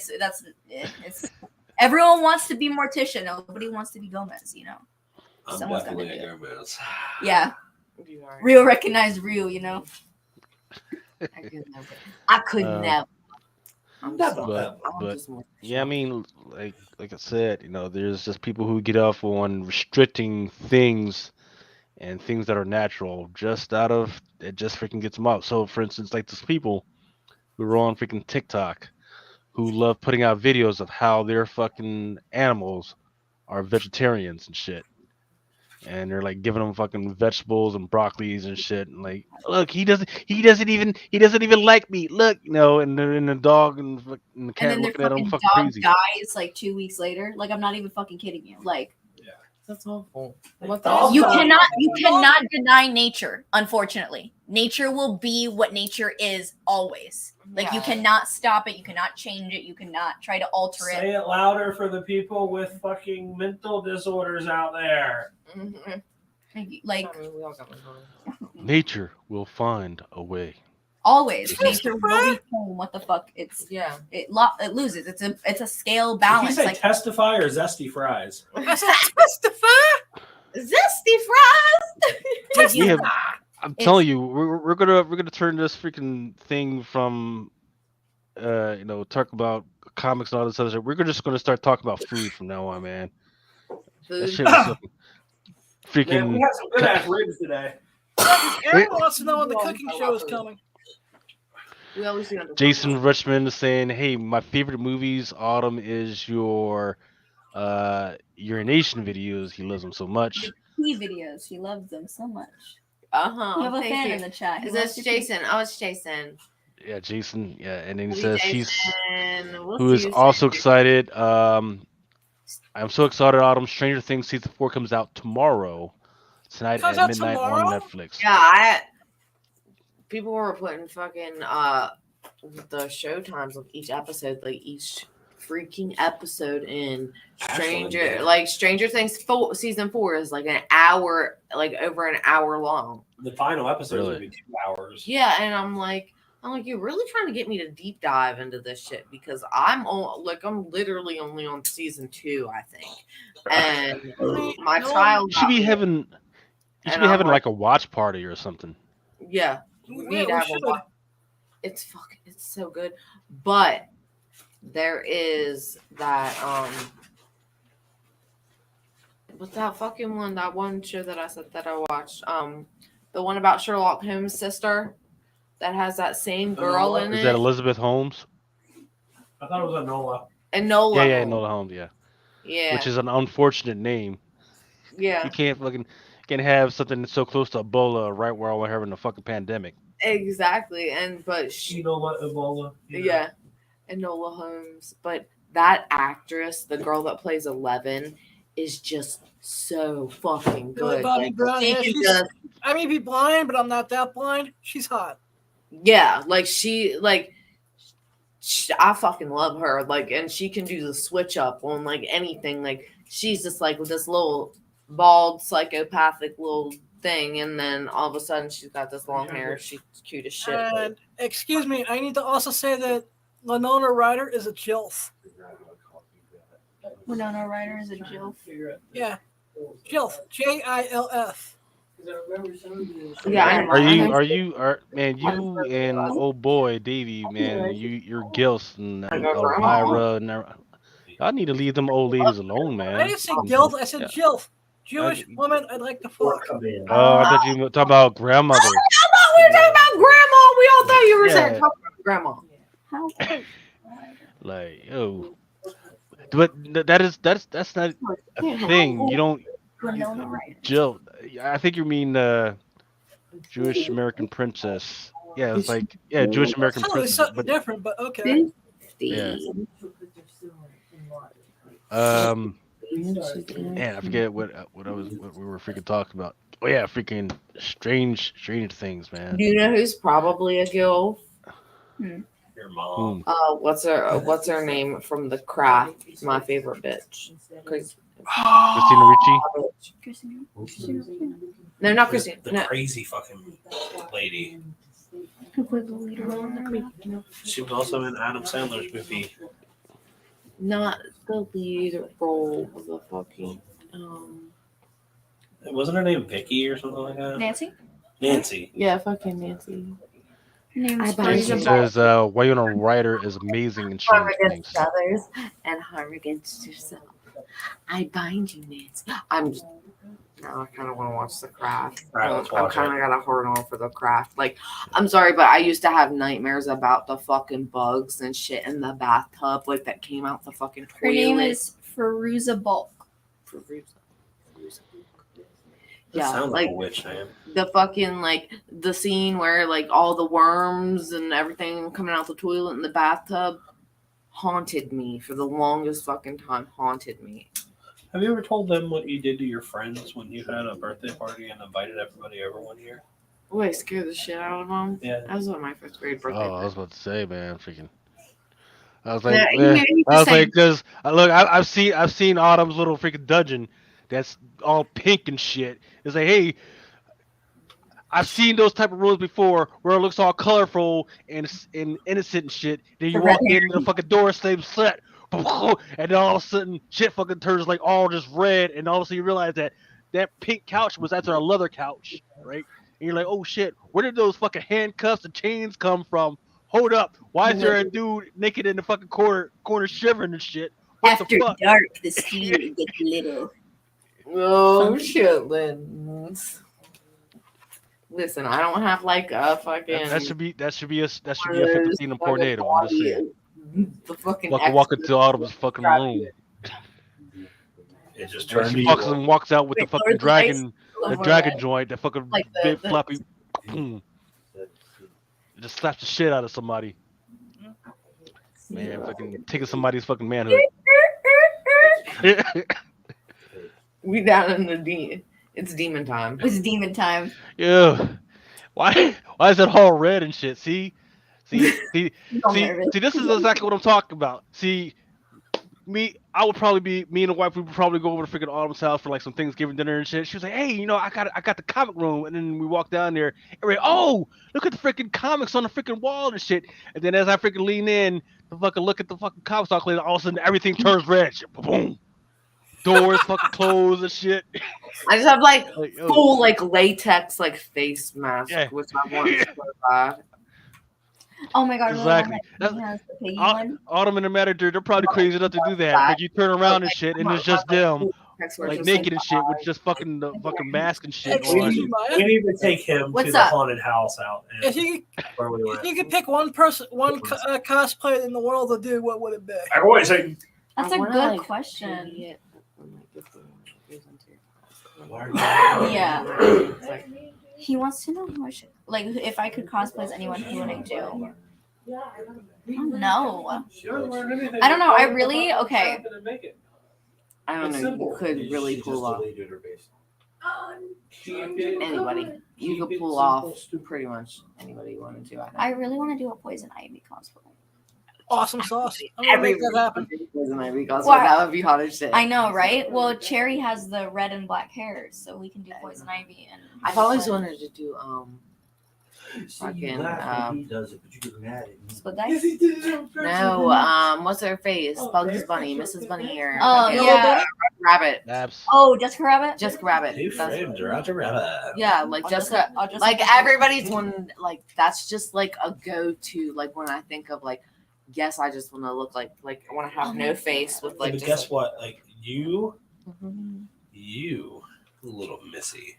it's everyone wants to be Morticia. Nobody wants to be Gomez. I'm Someone's gotta definitely do a it. Gomez. Yeah, You are. real recognize real. I could Um, never. I'm Never. just, But I'm but just more yeah, I mean, like I said, there's just people who get off on restricting things and things that are natural just out of it just freaking gets them out. So for instance, like those people who are on freaking TikTok who love putting out videos of how their fucking animals are vegetarians and shit. And they're like giving them fucking vegetables and broccolis and shit. And like, look, he doesn't even like meat. Look, and the dog and the And cat then their looking at him fucking fucking dog crazy. dies like 2 weeks later. Like, I'm not even fucking kidding you. Like, That's awful. What the you fuck? cannot deny nature. Unfortunately, nature will be what nature is always. Like, you Yeah. cannot stop it. You cannot change it. You cannot try to alter Say it. it louder for the people with fucking mental disorders out there. Mhm. Like, I mean, we all got one wrong. Nature will find a way. always, It's nature will be shown what the fuck Yeah. it loses. It's a scale Did you balance. say Like, testify or zesty fries? I said testify. Zesty fries. We have. I'm It's- telling you, we're gonna turn this freaking thing from, talk about comics and all this other stuff. We're just gonna start talking about food from now on, man. That Food. shit was fucking Man, we freaking. had some good ass ribs today. Aaron wants to know when the cooking show is coming. We always do. Jason Richmond is saying, "Hey, my favorite movies, Autumn, is your urination videos. He loves them so much." pee videos. He loves them so much. Uh We have huh. a fan in the chat. He Is loves this your pee. Jason? Oh, it's Jason. Yeah, Jason. Yeah, and then he Love you, says she's Jason. We'll who see is you also soon. excited. I'm so excited, Autumn. Stranger Things season 4 comes out tomorrow, tonight Comes at out midnight tomorrow? on Netflix. Yeah, people were putting fucking the show times of each episode, like each freaking episode in Stranger Things season 4 is like an hour, like over an hour long. The final episode Really? will be 2 hours. Yeah, and I'm like, you're really trying to get me to deep dive into this shit because I'm literally only on season 2, I think, and my child. You should be having. You should And be I'm having like- like a watch party or something. Yeah, Yeah, need to we have a should. wa- It's so good, but there is that what's that fucking one? That one show that I said that I watched, the one about Sherlock Holmes' sister that has that same girl in Is it. that Elizabeth Holmes? I thought it was Enola. And Nola. Yeah, Holmes. Enola Holmes. Yeah, Yeah, which is an unfortunate name. yeah, You can't have something so close to Ebola right while we're having a fucking pandemic. exactly. But she, Ebola. yeah, Enola Holmes. But that actress, the girl that plays 11, is just so fucking Billy good. Bobby Like, Brown, she yeah, can she's- just- I may be blind, but I'm not that blind. She's hot. yeah, I fucking love her. Like, and she can do the switch up on like anything. Like, she's just like with this little bald psychopathic little thing, and then all of a sudden she's got this long hair. She's cute as shit. And excuse me, I need to also say that Winona Ryder is a jilf. Winona Ryder is a Jill. Yeah, jilf. JILF. Yeah, I know. Are man, you and old boy Davey, man, you're Gils and Elvira and I need to leave them old ladies alone, I man. didn't say guilt. I said Yeah. jilf. Jewish woman I'd like to fuck. Oh, I thought you were talking about grandmother. I thought we were talking about grandma. We all thought you were saying Yeah. talking about grandma. How? Like, yo. But that's not a thing. You don't Winona Ryder. Jill. I think you mean Jewish American princess. Yeah, it's like Jewish American Totally princess. something But different, but okay. yeah. Man, I forget what we were freaking talking about. Oh yeah, freaking strange things, man. Do you know who's probably a Gil? Your mom. What's her name from The Craft? My favorite bitch. Christina Ricci. No, not Christine. The No. crazy fucking lady. Who plays the leader role in the Craft? She was also in Adam Sandler's movie. Not the lead role of the fucking. Wasn't her name Vicky or something like that? Nancy? Nancy. Yeah, fucking Nancy. Name's I buy Fraser you. Ball. Says Winona Ryder is amazing in Harm strange things. against others and harm against yourself. I bind you, Nancy. I'm just. Now I kind of want to watch The Craft. All right, let's I'm watch kind it. of got a hard on for The Craft. Like, I'm sorry, but I used to have nightmares about the fucking bugs and shit in the bathtub, like that came out the fucking toilet. Her name is Feruza Bulk. That Yeah, sounds like like a witch name. the fucking like the scene where like all the worms and everything coming out the toilet in the bathtub haunted me for the longest fucking time. Haunted me. Have you ever told them what you did to your friends when you had a birthday party and invited everybody over one year? Oh, I scared the shit out of them. Yeah. That was what my first grade birthday. Oh, I was about to say, man, freaking. I was Yeah, like, you know, you I was just say- like, because look, I've seen Autumn's little freaking dungeon that's all pink and shit. It's like, hey, I've seen those type of rooms before where it looks all colorful and innocent and shit. Then you The red walk in the fucking door, same set, and then all of a sudden shit fucking turns like all just red, and all of a sudden you realize that pink couch was actually a leather couch, right? And you're like, oh shit, where did those fucking handcuffs and chains come from? Hold up, why is there a dude naked in the fucking corner shivering and shit? What After the fuck? dark, the steam gets little. Oh shit, Lens. Listen, I don't have like a fucking. That should be a 15 and tornado. I'm just saying. The fucking. Fucking walk into Autumn's fucking room. It just And turned she evil. fucks and walks out with the Wait, fucking lower the dragon, Lower the dragon that. joint, that fucking Like big the- floppy. It just slaps the shit out of somebody. Man, fucking taking somebody's fucking manhood. We down in the It's demon time. It's demon time. Yeah. Why is that all red and shit? See, I'm nervous. this is exactly what I'm talking about. See, me and the wife, we would probably go over to freaking Autumn's house for like some Thanksgiving dinner and shit. She was like, hey, I got the comic room, and then we walk down there and we're like, oh, look at the freaking comics on the freaking wall and shit. And then as I freaking lean in to fucking look at the fucking comics, all of a sudden everything turns red. Shit, boom. Doors fucking close and shit. I just have like Like, oh, full like latex like face mask, Yeah. which I want so bad. Oh my god, Exactly. Really has the piggy Au- one. Autumn and the manager, they're probably crazy enough to do that. Like you turn around and shit, and it's just them, like naked and shit, with just fucking the fucking mask and shit Excuse on. me, We Maya. need to take him What's to the up? haunted house out If in you where we went. if you could pick one cosplay in the world to do, what would it be? I always say, That's I a wanna, good like, question. see it, and, like, get the goes into your Yeah. It's like, He wants to know how much, like, if I could cosplay as anyone, who would I do? No. I don't know. I really, okay. I don't know. You could really pull off anybody. You could pull off pretty much anybody you wanted to. I really want to do a Poison Ivy cosplay. Awesome sauce. I'm gonna make that happen. That would be hot as shit. I know, right? Well, Cherry has the red and black hair, so we can do Poison Ivy. And I've always wanted to do Fucking he does it, but you get mad at me. split dice. no what's her face? Bugs Bunny, Mrs. Bunny here. Oh Fucking yeah. Rabbit. Abs. Oh, Jessica Rabbit. Jessica Rabbit. Two That's- frames are out to rabbit. yeah, like I'll Jessica. I'll just Like everybody's one. Like that's just like a go-to. Like when I think of like, yes, I just want to look like I want to have no face with like. But Just, guess what? Like you, Mhm. little Missy,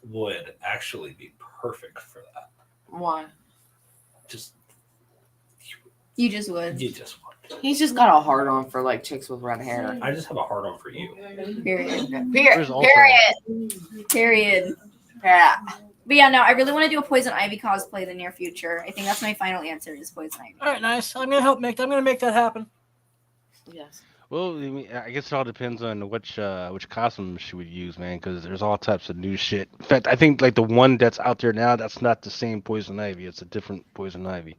would actually be perfect for that. Why? Just You just would. you just want. He's just got a hard on for like chicks with red hair. I just have a hard on for you. Period. Where's Ultra? Period. Yeah. But yeah, no, I really want to do a Poison Ivy cosplay in the near future. I think that's my final answer is Poison Ivy. All right, nice. I'm gonna make that happen. Yes. Well, I mean, I guess it all depends on which costume she would use, man. Because there's all types of new shit. In fact, I think like the one that's out there now, that's not the same Poison Ivy. It's a different Poison Ivy.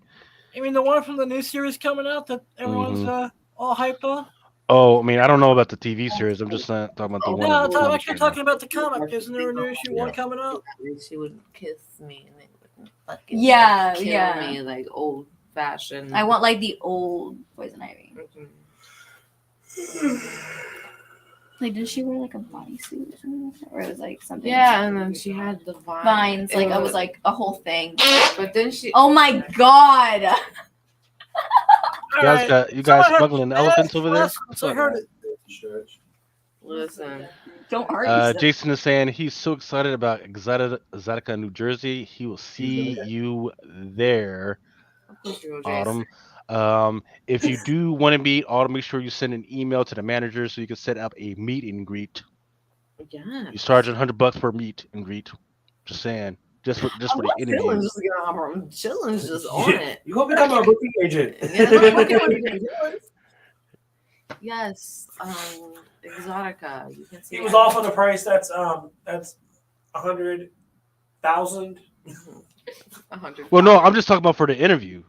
I mean, the one from the new series coming out that everyone's all hyped on. Oh, I mean, I don't know about the TV series. I'm just not talking about the one. No, that's I'm on actually right now. talking about the comic. Isn't there a new issue one coming out? She would kiss me and it would fucking Yeah, kill yeah. me like old fashioned. I want like the old Poison Ivy. Like, did she wear like a bodysuit or something like that? Or it was like something? Yeah, and then she had the Vines. Like, it was like a whole thing. But then she. Oh my god! You guys smuggling elephants over there? So I heard it. Listen. Don't hurt yourself. Jason is saying he's so excited about Exotica, New Jersey. He will see you there, Autumn. If you do want to meet Autumn, make sure you send an email to the manager so you can set up a meet and greet. Yeah. You charge $100 per meet and greet. Just saying, just for the interview. Chillin's just getting off from Chillin's just on it. You gonna become a booking agent? Yeah, I'm looking for Chillin's. Yes, Exotica. You can see He was off on the price. That's 100,000. 100. Well, no, I'm just talking about for the interview.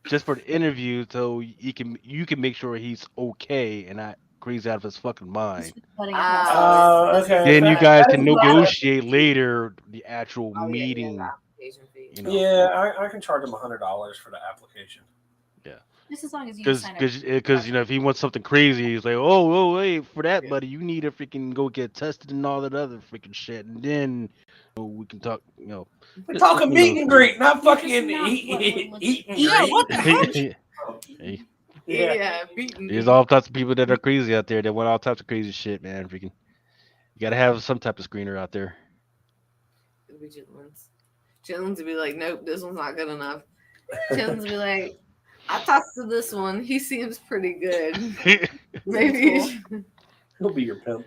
Just for the interview, so you can make sure he's okay and not crazy out of his fucking mind. Okay. Then you That- guys that can is valid. negotiate later the actual meeting. Application fee. You know, Yeah, I can charge him $100 for the application. Just as long as you because sign up. because if he wants something crazy, he's like, oh, wait, for that, buddy, you need to freaking go get tested and all that other freaking shit, and then we can talk. We're talking meet and greet, not fucking That's not eat what we're looking and Yeah, greet. what the heck? Hey, Yeah, beaten. there's all types of people that are crazy out there that want all types of crazy shit, man. Freaking, you gotta have some type of screener out there. It'll be Chillin's. Chillin's will be like, nope, this one's not good enough. Chillin's will be like, I talked to this one. He seems pretty good. Maybe. He'll be your pimp.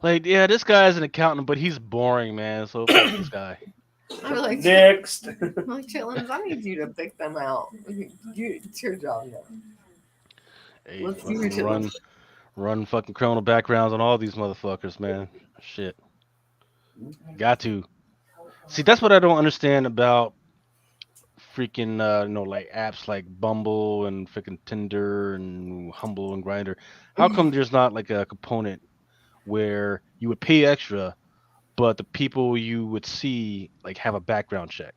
Like, yeah, this guy's an accountant, but he's boring, man. So fuck this guy. I'd be like, Next. like Chillins, I need you to pick them out. It's your job now. Hey, Let's see fucking your run fucking criminal backgrounds on all these motherfuckers, man. Shit. Got to. See, that's what I don't understand about freaking like apps like Bumble and freaking Tinder and Humble and Grinder. How come there's not like a component where you would pay extra, but the people you would see like have a background check?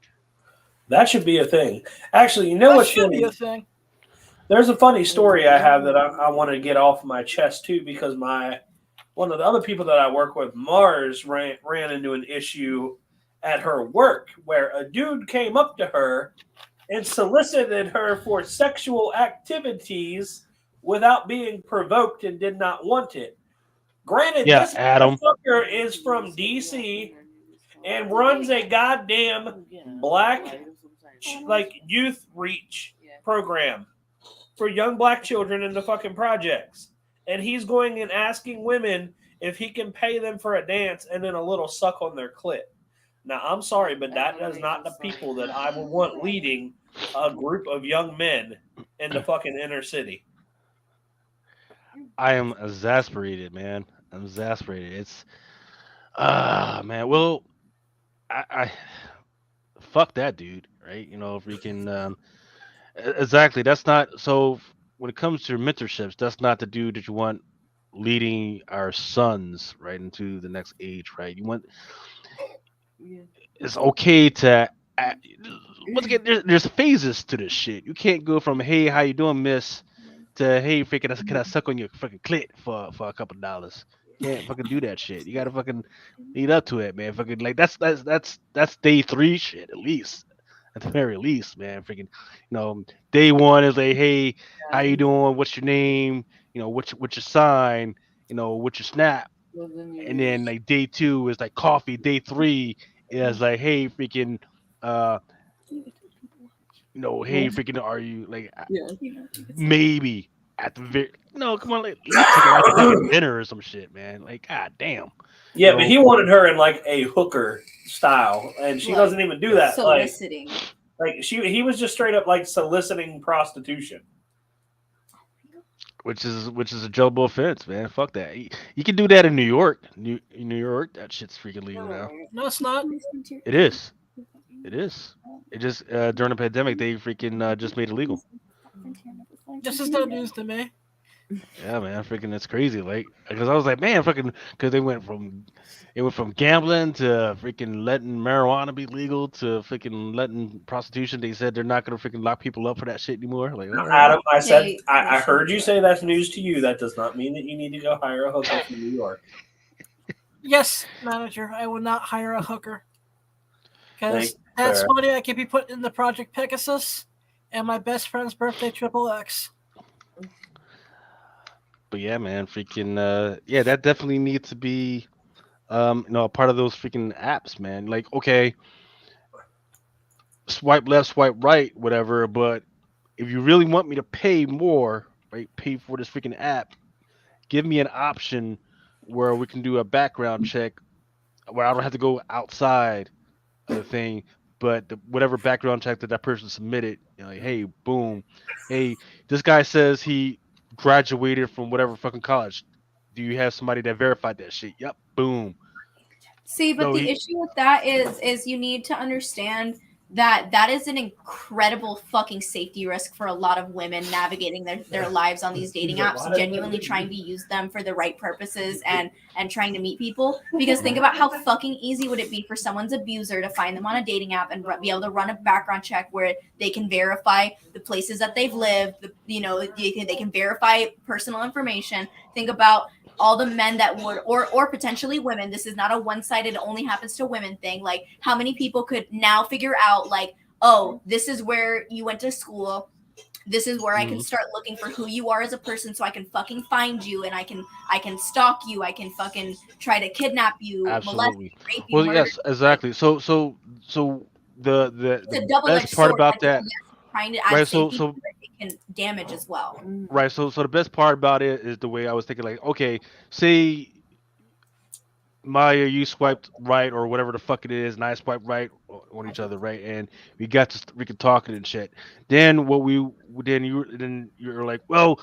That should be a thing. Actually, you know That what should be a thing. There's a funny story I have that I want to get off my chest too, because one of the other people that I work with, Mars, ran into an issue at her work where a dude came up to her and solicited her for sexual activities without being provoked and did not want it. Granted, Yeah, this Adam. motherfucker is from DC and runs a goddamn black youth reach program for young black children in the fucking projects. And he's going and asking women if he can pay them for a dance and then a little suck on their clit. Now, I'm sorry, but that is not the people that I would want leading a group of young men in the fucking inner city. I am exasperated, man. I'm exasperated. It's man. Well, I fuck that dude, right? If we can exactly. That's not so. When it comes to mentorships, that's not the dude that you want leading our sons right into the next age, right? You want. It's okay to. Once again, there's phases to this shit. You can't go from "Hey, how you doing, miss?" to "Hey, freaking, can I suck on your fucking clit for a couple $. You can't fucking do that shit. You gotta fucking lead up to it, man. Fucking like that's day 3 shit at least. At the very least, man. Freaking, day 1 is like, "Hey, how you doing? What's your name? What's your sign? What's your snap?" And then like day 2 is like coffee. Day 3 is like, "Hey, freaking, hey, freaking, are you like maybe at the very come on, like take her out to fucking dinner or some shit, man. Like, god damn." Yeah, but he wanted her in like a hooker style, and she doesn't even do that. Soliciting. Like he was just straight up like soliciting prostitution. Which is a jailable offense, man. Fuck that. You can do that in New York. New York, that shit's freaking legal now. No, it's not. It is. It is. It just during the pandemic they freaking just made it legal. This is no news to me. Yeah, man, freaking that's crazy. Like, because I was like, man, fucking, because they went from gambling to freaking letting marijuana be legal to freaking letting prostitution. They said they're not gonna freaking lock people up for that shit anymore. Like, all right. Adam, I heard you say that's news to you. That does not mean that you need to go hire a hooker from New York. Yes, manager, I would not hire a hooker. Because Thank- that's fair. money I could be put in the Project Pegasus and my best friend's birthday XXX. But yeah, man, freaking yeah, that definitely needs to be a part of those freaking apps, man. Like, okay, swipe left, swipe right, whatever, but if you really want me to pay more, right, pay for this freaking app, give me an option where we can do a background check where I don't have to go outside of the thing, but whatever background check that that person submitted, like, hey, boom, hey, this guy says he graduated from whatever fucking college. Do you have somebody that verified that shit? Yep, boom. See, but No, the he issue with that is you need to understand that that is an incredible fucking safety risk for a lot of women navigating their lives on these dating apps, genuinely trying to use them for the right purposes and trying to meet people. Because think about how fucking easy would it be for someone's abuser to find them on a dating app and be able to run a background check where they can verify the places that they've lived, they can verify personal information. Think about all the men that would or potentially women. This is not a one-sided only happens to women thing. Like how many people could now figure out like, oh, this is where you went to school, this is where I can Mhm. start looking for who you are as a person so I can fucking find you and I can stalk you, I can fucking try to kidnap you, molest Absolutely. you, rape you, Well, murder yes, you. Like exactly. So the it's a double-edged best part sword. about Like that, yes, trying to add right? safety to it can damage as well. Right. So the best part about it is the way I was thinking. Like, okay, say Maya, you swiped right or whatever the fuck it is, and I swiped right on each other, right? And we got to we could talking and shit. Then then you're like, well,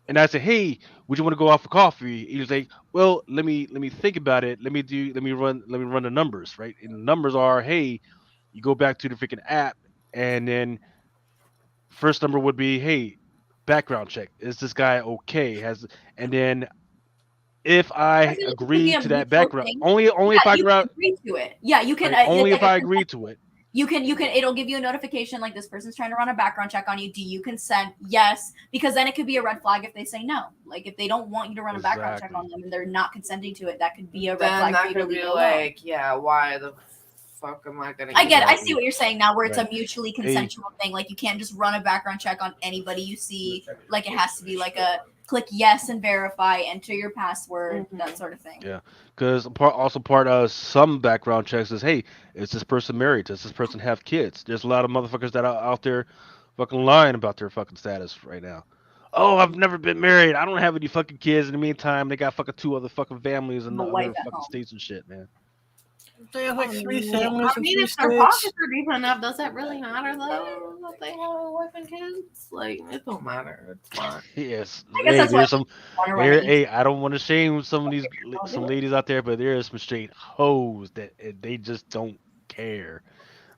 and I said, hey, would you want to go out for coffee? He was like, well, let me think about it. Let me run the numbers, right? And the numbers are, hey, you go back to the freaking app, and then first number would be, hey, background check. Is this guy okay? And then if I I feel like it could be agree a to that mutual background, thing. only if Yeah, I you agree, can agree to it. Yeah, you can. right? Only if Like I a agree consent. to it. You can it'll give you a notification like this person's trying to run a background check on you. Do you consent? Yes, because then it could be a red flag if they say no. Like if they don't want you to run a background check on Exactly. them and they're not consenting to it, that could be a red Then flag for that you to could leave be it alone. like, yeah, why the fuck am I gonna I give get it. I up? see what you're saying now, where it's a Right. mutually Hey, consensual thing. Like you can't just run a background check on anybody you see. Like it has to be like a click yes and verify, enter your password, that sort of thing. yeah, because part of some background checks is, hey, is this person married? Does this person have kids? There's a lot of motherfuckers that are out there fucking lying about their fucking status right now. Oh, I've never been married. I don't have any fucking kids. In the meantime, they got fucking two other fucking families in The the wife other at fucking home. states and shit, man. They have I like three mean, families in three if their states. pockets are deep enough, does that really matter though? That they have a wife and kids? Like, it don't matter. It's fine. Yes. I guess Hey, that's why there's some I want to run there. the Hey, I don't want to shame some of these Don't some do it. ladies out there, but there are some straight hoes that they just don't care.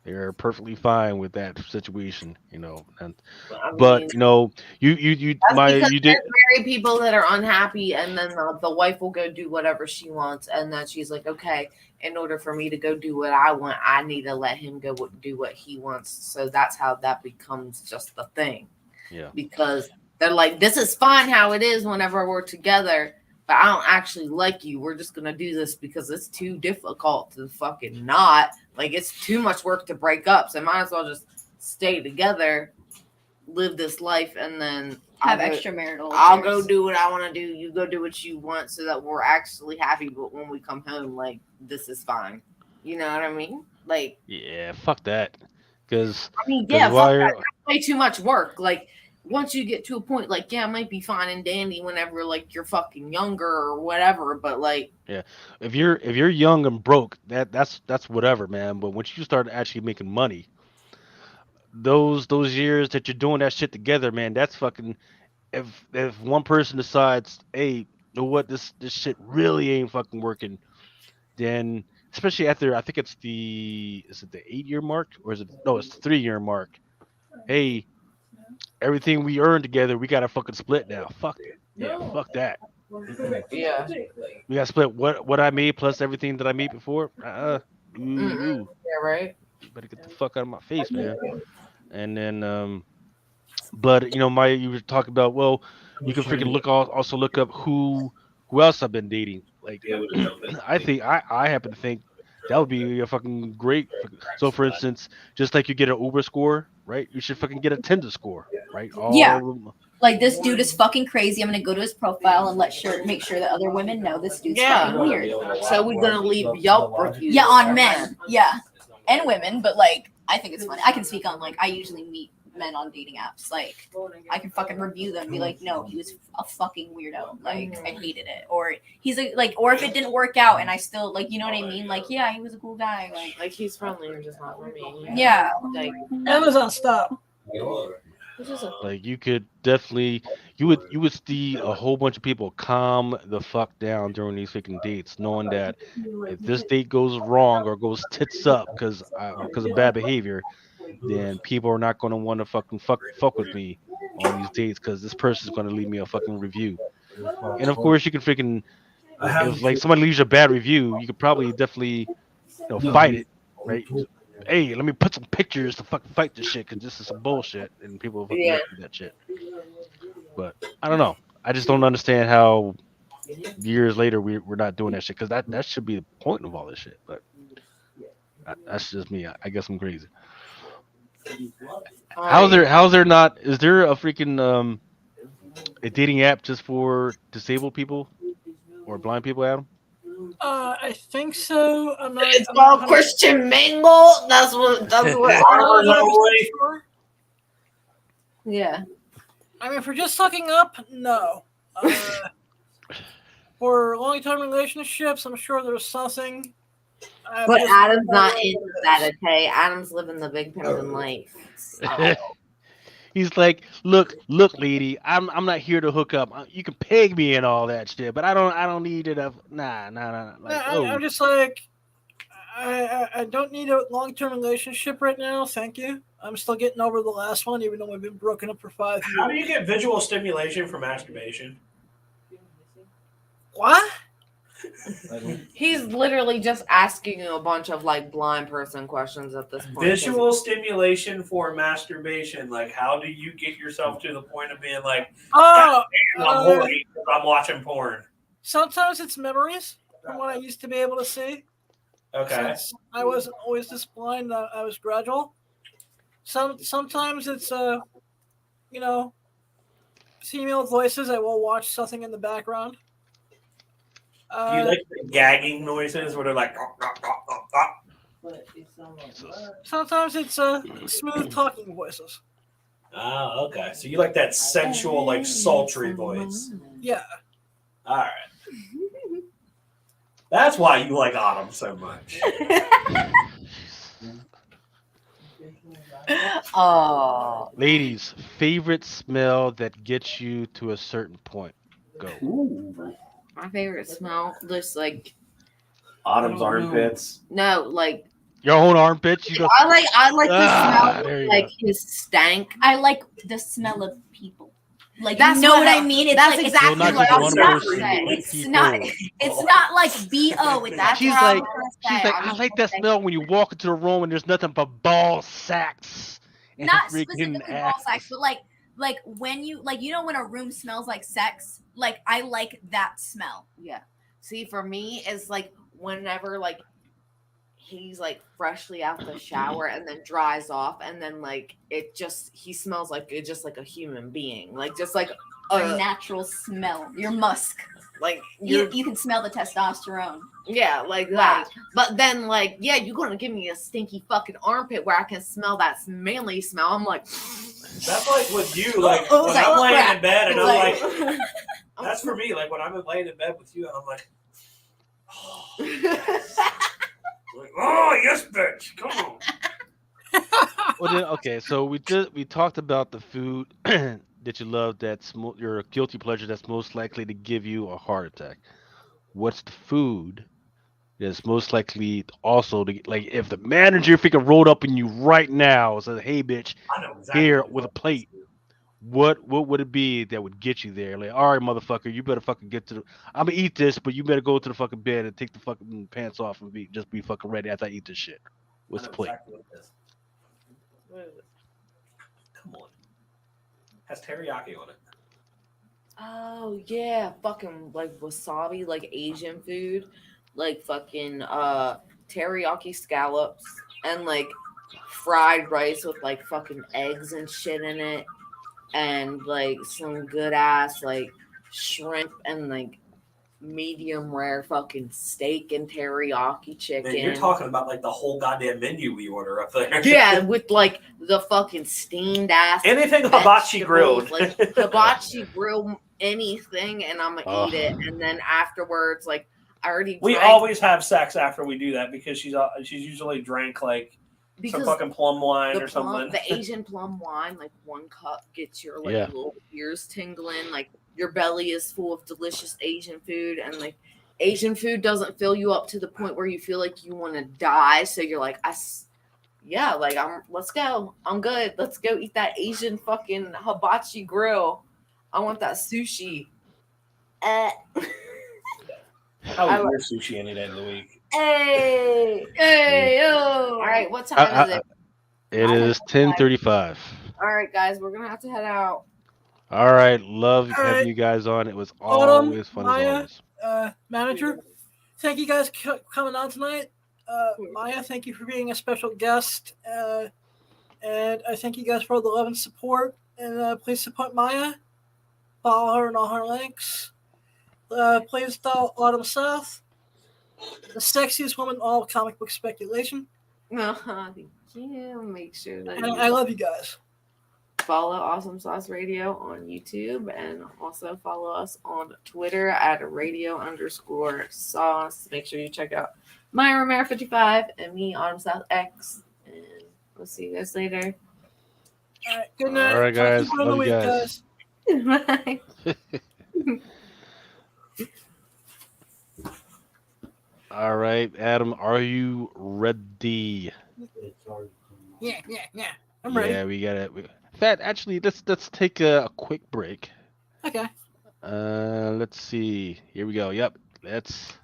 They're perfectly fine with that situation. And I but mean, you that's my because you did there's married people that are unhappy, and then the wife will go do whatever she wants, and then she's like, okay, in order for me to go do what I want, I need to let him go do what he wants. So that's how that becomes just the thing, yeah. because they're like, this is fine how it is whenever we're together, but I don't actually like you. We're just gonna do this because it's too difficult to fucking not. Like, it's too much work to break up, so might as well just stay together, live this life, and then Have extramarital I'll go affairs. do what I want to do. You go do what you want, so that we're actually happy. But when we come home, like, this is fine. You know what I mean? Like, Yeah, fuck that. Cause I mean, cause yeah, fuck while that. you're That's way too much work. Like, once you get to a point, like, yeah, it might be fine and dandy whenever like you're fucking younger or whatever. But like, yeah, if you're young and broke, that's whatever, man. But once you start actually making money, those years that you're doing that shit together, man, that's fucking. If one person decides, hey, you know what, this shit really ain't fucking working, then especially after, I think it's is it the 8 year mark, or is it, no, it's the 3 year mark. Hey, everything we earned together, we gotta fucking split now. Fuck it. Yeah, fuck that. Mm-mm. yeah, We gotta split what I made plus everything that I made before. mm-mm, Ooh, yeah, right. you better get the fuck out of my face, man. And then but Maya, you were talking about, well, you can freaking also look up who else I've been dating. Like, I happen to think that would be a fucking great. So, for instance, just like you get an Uber score, right? You should fucking get a Tinder score, right? Yeah. All of them. Like, this dude is fucking crazy. I'm gonna go to his profile and make sure that other women know this dude's fucking weird. So we're gonna leave Yelp reviews. Yeah, on men. Yeah, and women. But like, I think it's funny. I can speak on like I usually meet men on dating apps. Like, I can fucking review them and be like, no, he was a fucking weirdo. Like, I hated it. Or he's like, or if it didn't work out and I still like, you know what I mean? Like, yeah, he was a cool guy. Like he's friendly or just not for me. Yeah. Like Amazon, stop. Like you could definitely you would see a whole bunch of people calm the fuck down during these freaking dates, knowing that if this date goes wrong or goes tits up because of bad behavior, then people are not going to want to fuck with me on these dates because this person's going to leave me a fucking review. And of course, you can freaking if like somebody leaves you a bad review, you could probably definitely fight it, right? Hey, let me put some pictures to fucking fight this shit because this is some bullshit, and people will fucking do that shit. But I don't know. I just don't understand how years later we're not doing that shit because that should be the point of all this shit. But that's just me. I guess I'm crazy. How's there not? Is there a freaking a dating app just for disabled people or blind people, Adam? I think so. I'm not. it's called Christian Mingle. That's what. Sure. Yeah. I mean, for just hooking up, no. For long-term relationships, I'm sure there's something. But Adam's not into that, okay? Adam's living the big pimpin' life. So. He's like, look, lady, I'm not here to hook up. You can peg me and all that shit, but I don't need it. Nah. Like, I'm just like, I don't need a long-term relationship right now. Thank you. I'm still getting over the last one, even though we've been broken up for 5 years. How do you get visual stimulation from masturbation? What? He's literally just asking you a bunch of like blind person questions at this point. Visual stimulation for masturbation. Like, how do you get yourself to the point of being like, I'm horny because I'm watching porn? Sometimes it's memories from what I used to be able to see. Okay. Since I wasn't always this blind, I was gradual. Sometimes it's female voices. I will watch something in the background. Do you like the gagging noises where they're like? Sometimes it's smooth talking voices. Oh, okay. So you like that sensual, like sultry voice? Yeah. All right. That's why you like Autumn so much. Oh, ladies, favorite smell that gets you to a certain point. Go. Ooh. my favorite smell, just like Autumn's armpits. no, like Your own armpits. You go. I like the there smell, you like go. his stank. I like the smell of people. Like, That's you know what what I mean? It's that's like, exactly not what just I one was about to person, say. but it's people. not. It's not like BO. That's She's what I was like, gonna she's say. like, I like that smell when you walk into the room and there's nothing but ball sacks. And Not freaking specifically ball sacks, but like when you when a room smells like sex, like I like that smell. Yeah. See, for me, it's like whenever like he's like freshly out the shower and then dries off, and then like he smells like it's just like a human being, like just like Your natural smell, your musk. like You can smell the testosterone. yeah, like that. But then like you're gonna give me a stinky fucking armpit where I can smell that manly smell. I'm like, That's like with you, like Oh, when like, I'm laying crap. in bed and It's I'm like- like, that's for me. Like when I'm laying in bed with you and I'm like, oh yes, bitch, come on. Well, then, okay, so we talked about the food that you love. That's your guilty pleasure. That's most likely to give you a heart attack. What's the food that's most likely also to like if the manager freaking rolled up in you right now and said, "Hey, bitch, I know exactly here what with a it plate." What would it be that would get you there? Like, all right, motherfucker, you better fucking get to the. I'm gonna eat this, but you better go to the fucking bed and take the fucking pants off and be fucking ready after I eat this shit. What's the plate? Exactly what it is. Come on. Has teriyaki on it. oh yeah, fucking like wasabi, like Asian food, like fucking teriyaki scallops and like fried rice with like fucking eggs and shit in it. and like some good ass like shrimp and like medium rare fucking steak and teriyaki chicken. Man, you're talking about like the whole goddamn menu we order up there. Yeah, with like the fucking steamed ass Anything hibachi grilled. like hibachi grill anything, and I'm gonna Ugh. eat it. And then afterwards, like I already We drank always have sex after we do that because she's usually drank like some because fucking plum wine or plum, something. the Asian plum wine, like 1 cup gets your like Yeah. little ears tingling, like your belly is full of delicious Asian food, and like Asian food doesn't fill you up to the point where you feel like you want to die. So you're like, let's go. I'm good. Let's go eat that Asian fucking hibachi grill. I want that sushi. How I is like- your sushi any day of the week? Hey, yo. All right, what time is it? It is 10:35. All right, guys, we're gonna have to head out. All right, love All right. having you guys on. It was Autumn, always fun Maya. as always. Manager, thank you guys coming on tonight. Maya, thank you for being a special guest. And I thank you guys for all the love and support. And please support Maya. Follow her on all her links. Please follow Autumn South, the sexiest woman in all of comic book speculation. Thank you. Make sure that And you I love you guys. follow Awesome Sauce Radio on YouTube, and also follow us on Twitter at radio_sauce. Make sure you check out my Romero 55 and me, Autumn South X. And we'll see you guys later. All right, good night. All right, Talk to guys. during the Love you week, guys. Bye. All right, Adam, are you ready? It's already Yeah. I'm ready. Yeah, we got it. In fact, actually, let's take a quick break. Okay. Let's see. Here we go. Yep. Let's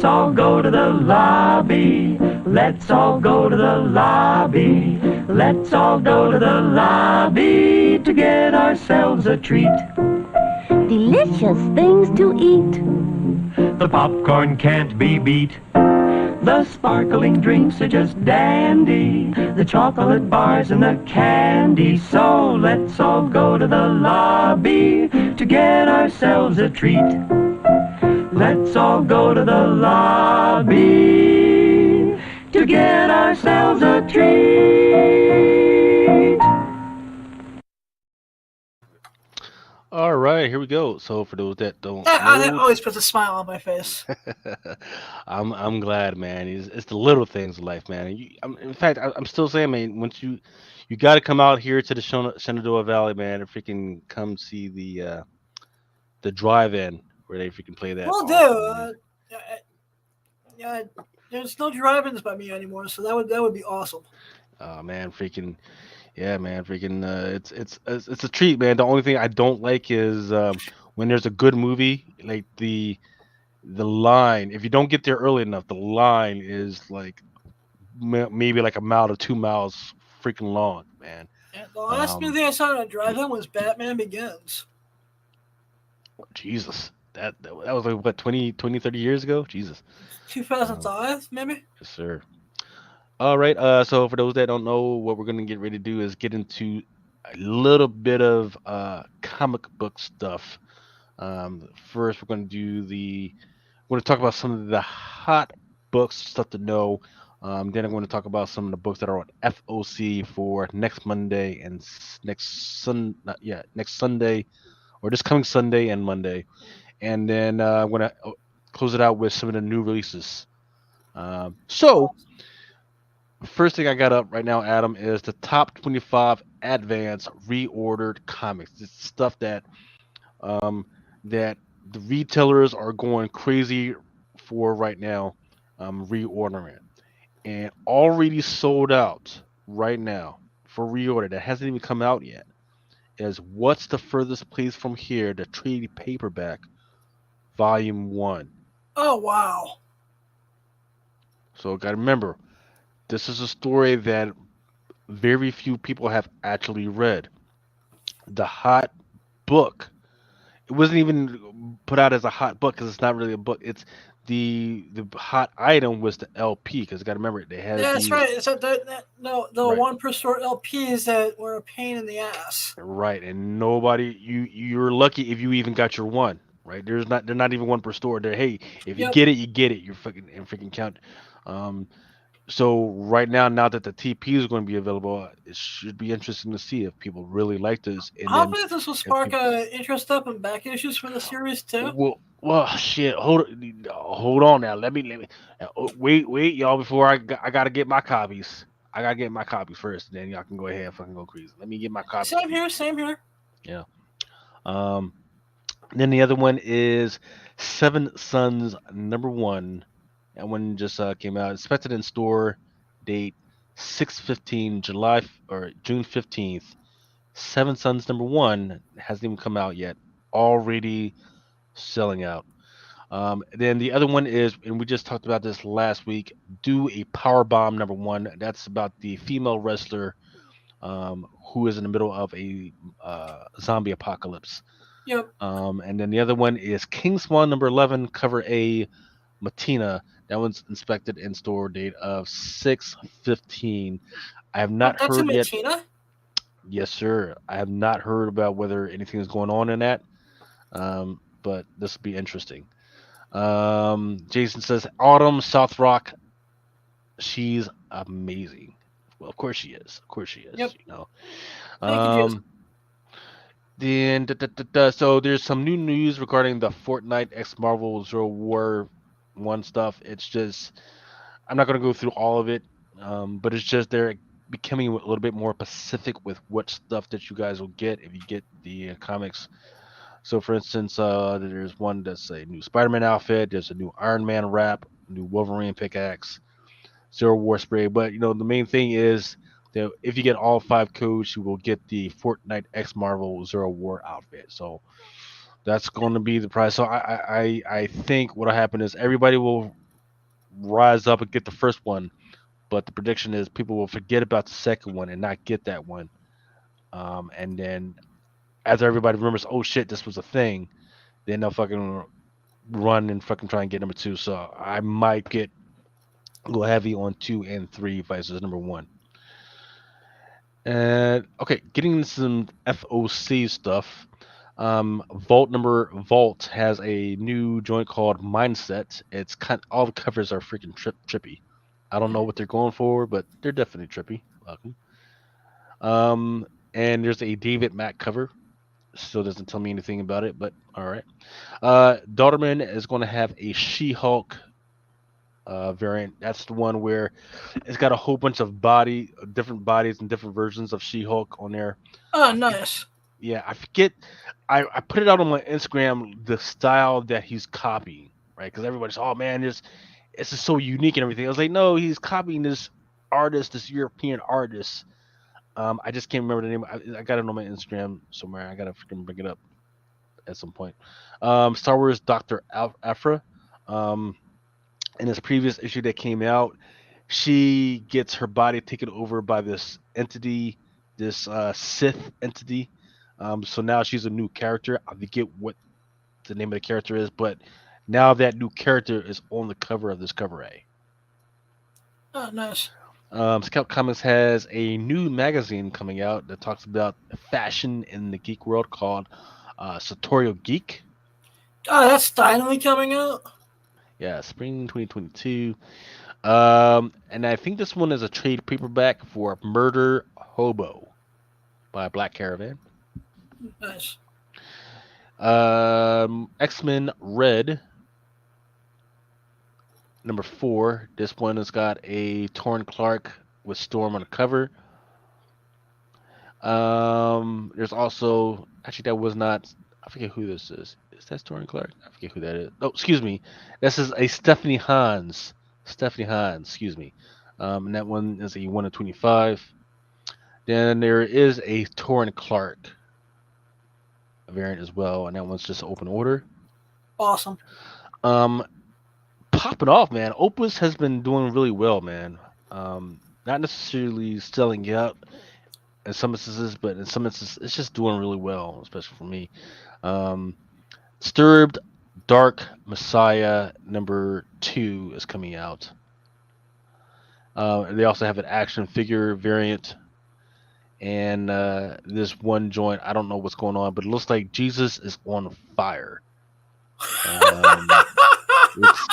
all go to the lobby. Let's all go to the lobby. Let's all go to the lobby to get ourselves a treat. Delicious things to eat. The popcorn can't be beat. The sparkling drinks are just dandy. The chocolate bars and the candy. So let's all go to the lobby to get ourselves a treat. Let's all go to the lobby to get ourselves a treat. All right, here we go. So for those that don't That know, always puts a smile on my face. I'm glad, man. It's the little things in life, man. In fact, I'm still saying, man. Once you got to come out here to the Shenandoah Valley, man, and freaking come see the drive-in where they freaking play that. Will awesome do. Yeah, there's no drive-ins by me anymore, so that would be awesome. Oh man, freaking yeah, man, freaking it's a treat, man. The only thing I don't like is when there's a good movie, like the line. If you don't get there early enough, the line is like maybe like a mile to 2 miles freaking long, man. And the last movie I saw on a drive-in was Batman Begins. Jesus, that was like what 20, 30 years ago. Jesus. 2005, maybe. Yes, sir. All right. So for those that don't know, what we're gonna get ready to do is get into a little bit of comic book stuff. First, we're going to talk about some of the hot books, stuff to know. Then I'm going to talk about some of the books that are on FOC for next Monday and next Sunday, or this coming Sunday and Monday. And then I'm going to close it out with some of the new releases. So, first thing I got up right now, Adam, is the top 25 advance reordered comics. It's stuff that that the retailers are going crazy for right now, reordering it, and already sold out right now for reorder that hasn't even come out yet. Is What's the Furthest Place from Here? The trade paperback, Volume 1. Oh wow! So got to remember, this is a story that very few people have actually read. The hot book. It wasn't even put out as a hot book because it's not really a book. It's the hot item was the LP because you got to remember they had Yeah, that's these right. So the right. one per store LPs that were a pain in the ass. Right, and nobody you're lucky if you even got your one. Right, they're not even one per store. They're hey, if you Yep. get it, you get it. You're fucking and freaking count. Um, so right now that the TP is going to be available, it should be interesting to see if people really like this, and then Hopefully, this will if spark people, interest up in back issues for the series too. well, shit, hold on now. Let me wait, y'all. Before I gotta get my copies. I gotta get my copies first, and then y'all can go ahead and fucking go crazy. Let me get my copies. Same here. Same here. Yeah. Um. Then the other one is Seven Sons #1. That one just came out. Expected in store date 6/15, or June 15th. Seven Sons #1 hasn't even come out yet. Already selling out. Then the other one is, and we just talked about this last week. Do a Power Bomb #1. That's about the female wrestler who is in the middle of a zombie apocalypse. Yep. And then the other one is King Swan #11, cover A, Matina. That one's inspected in store date of 6/15. I have Oh, not that's in heard yet. Matina. Yes, sir. I have not heard about whether anything is going on in that. But this will be interesting. Jason says Autumn South Rock. She's amazing. Well, of course she is. Of course she is. Yep. You know. Thank you, Jason. Then so there's some new news regarding the Fortnite X Marvel Zero War one stuff. It's just I'm not gonna go through all of it, but it's just they're becoming a little bit more specific with what stuff that you guys will get if you get the comics. So, for instance, there's one that's a new Spider-Man outfit. There's a new Iron Man wrap, new Wolverine pickaxe, Zero War spray. But the main thing is that if you get all 5 codes, you will get the Fortnite X Marvel Zero War outfit. So that's going to be the price. So I think what'll happen is everybody will rise up and get the first one, but the prediction is people will forget about the second one and not get that one. And then as everybody remembers, oh shit, this was a thing, then they'll fucking run and fucking try and get #2. So I might go heavy on 2 and 3 versus #1. And okay, getting into some FOC stuff. Vault has a new joint called Mindset. It's all the covers are freaking trippy. I don't know what they're going for, but they're definitely trippy. Welcome. And there's a David Mack cover. Still doesn't tell me anything about it, but all right. Daughterman is going to have a She-Hulk variant. That's the one where it's got a whole bunch of different bodies and different versions of She-Hulk on there. Oh, nice. Yeah, I forget. I put it out on my Instagram the style that he's copying, right? Because everybody's, oh man, it's just so unique and everything. I was like, no, he's copying this artist, this European artist. I just can't remember the name. I got it on my Instagram somewhere. I gotta freaking bring it up at some point. Star Wars Dr. Aphra. In this previous issue that came out, she gets her body taken over by this entity, this Sith entity. So now she's a new character. I forget what the name of the character is, but now that new character is on the cover of this cover A. Oh, nice. Scout Comics has a new magazine coming out that talks about fashion in the geek world called Sartorial Geek. Oh, that's finally coming out. Yeah, spring 2022. And I think this one is a trade paperback for Murder Hobo by Black Caravan. Nice. X-Men Red #4. This one has got a Torn Clark with Storm on the cover. There's also that was not. I forget who this is. Is that Torn Clark? I forget who that is. Oh, excuse me. This is a Stephanie Hans. Excuse me. And that one is a 1 of 25. Then there is a Torn Clark variant as well, and that one's just open order. Awesome. Popping off, man. Opus has been doing really well, man. Not necessarily selling out in some instances, but in some instances, it's just doing really well, especially for me. Disturbed Dark Messiah #2 is coming out. They also have an action figure variant, and this one joint. I don't know what's going on, but it looks like Jesus is on fire. Um, it's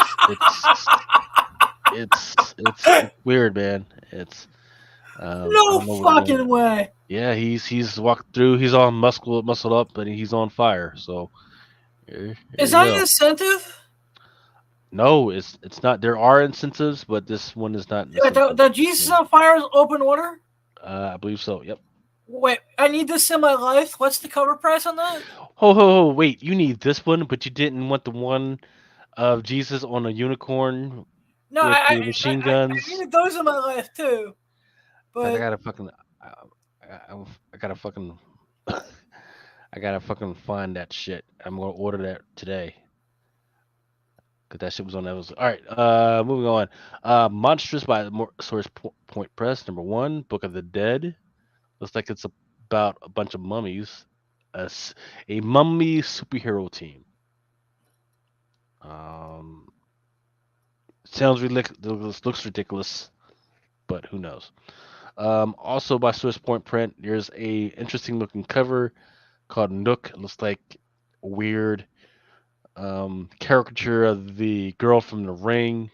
it's weird, man. It's I No don't know what's going on. fucking way. Yeah, he's walked through. He's all muscled up, but he's on fire. So here Is you that an go. incentive? No, it's not. There are incentives, but this one is not an Yeah, incentive. the Jesus on Fire is open order? I believe so. Yep. Wait, I need this in my life. What's the cover price on that? Ho! Wait, you need this one, but you didn't want the one of Jesus on a unicorn No, with I the I, machine I, I guns. needed those in my life too. Guys, I But gotta fucking, I gotta fucking, I gotta fucking find that shit. I'm gonna order that today. Cause that shit was on Amazon. All right, moving on. Monstrous by Source Point Press, #1, Book of the Dead. Looks like it's about a bunch of mummies, a mummy superhero team. Um, sounds ridiculous, looks ridiculous, but who knows? Also by Source Point Print, there's a interesting looking cover called Nook. It looks like a weird caricature of the girl from the Ring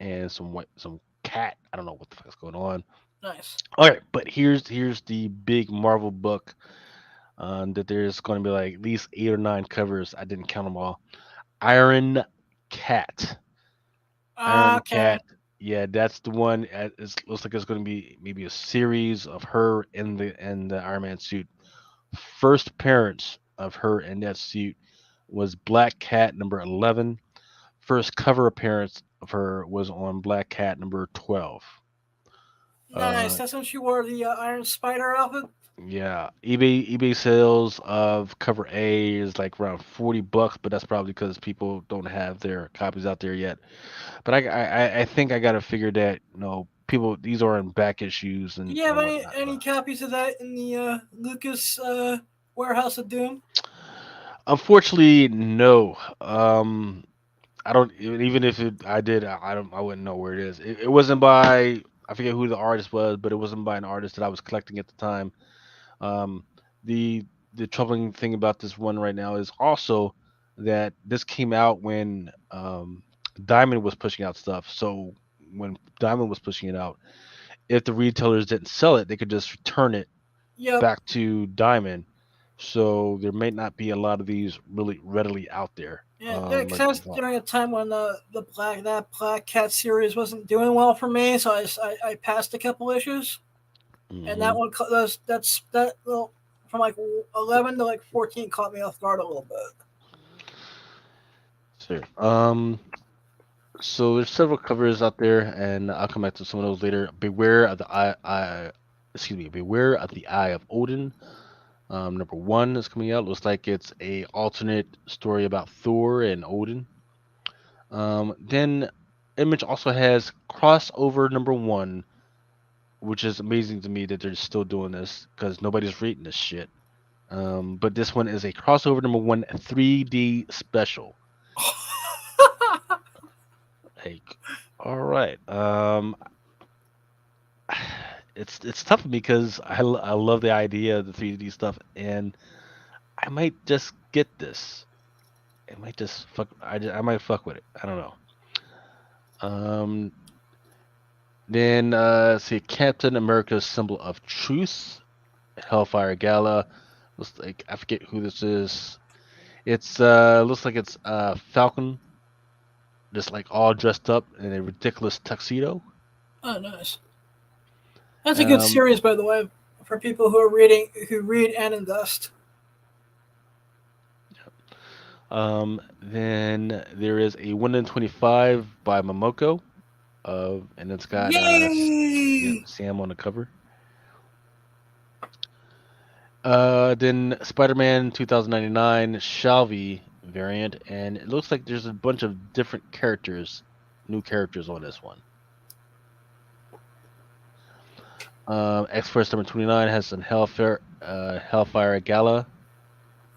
and some cat. I don't know what the fuck is going on. nice. All right, but here's the big Marvel book that there's going to be like at least 8 or 9 covers. I didn't count them all. Iron Cat. Iron Okay. Cat. Yeah, that's the one. It looks like it's going to be maybe a series of her in the Iron Man suit. First appearance of her in that suit was Black Cat #11. First cover appearance of her was on Black Cat #12. Nice. Uh, That's when she wore the Iron Spider outfit. yeah, eBay sales of cover A is like around $40, but that's probably because people don't have their copies out there yet. But I think I gotta figure that people these are in back issues Do and you have and any whatnot. any copies of that in the Lucas Warehouse of Doom? Unfortunately, no. I don't even if I did, I wouldn't know where it is. It wasn't by I forget who the artist was, but it wasn't by an artist that I was collecting at the time. Um, the the troubling thing about this one right now is also that this came out when Diamond was pushing out stuff. So when Diamond was pushing it out, if the retailers didn't sell it, they could just return it Yep. back to Diamond. So there may not be a lot of these really readily out there. Yeah, yeah. Because Like I was during a time when that Black Cat series wasn't doing well for me, so I passed a couple issues, and that hmm one that well, from like 11 to like 14 caught me off guard a little bit. Sure. So there's several covers out there, and I'll come back to some of those later. Beware of the Eye of Odin. #1 is coming out. Looks like it's a alternate story about Thor and Odin. Then Image also has crossover #1, which is amazing to me that they're still doing this because nobody's reading this shit. But this one is a crossover #1 3D special. Like, all right. It's tough for me because I love the idea of the 3D stuff, and I might just get this. I might just fuck. I might fuck with it. I don't know. Um, then see Captain America's Symbol of Truth, Hellfire Gala. Looks like I forget who this is. It's looks like it's Falcon, just like all dressed up in a ridiculous tuxedo. Oh, nice. That's a good Um, series, by the way, for people who read and invest. then there is a 1 in 25 by Momoko, and it's got Yay! Sam on the cover. Then Spider-Man 2099 Shalvi variant, and it looks like there's a bunch of different characters, new characters on this one. X-Force #29 has Hellfire Gala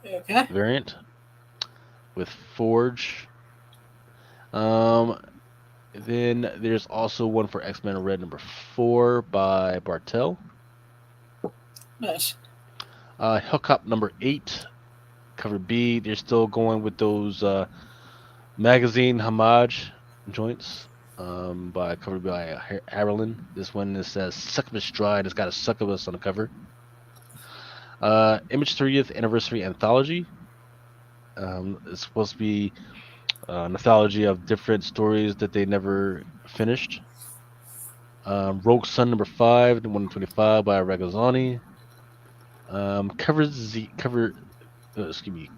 Okay. variant. with Forge. Um, then there's also one for X-Men Red number 4 by Bartel. Nice. Hellcop number 8, cover B. They're still going with those magazine homage joints by covered by Harlan. This one is says Succubus Stride. It's got a succubus on the cover. Image 30th anniversary anthology. It's supposed to be an anthology of different stories that they never finished. Rogue Sun number 5, 125 by Ragazzani. Excuse me.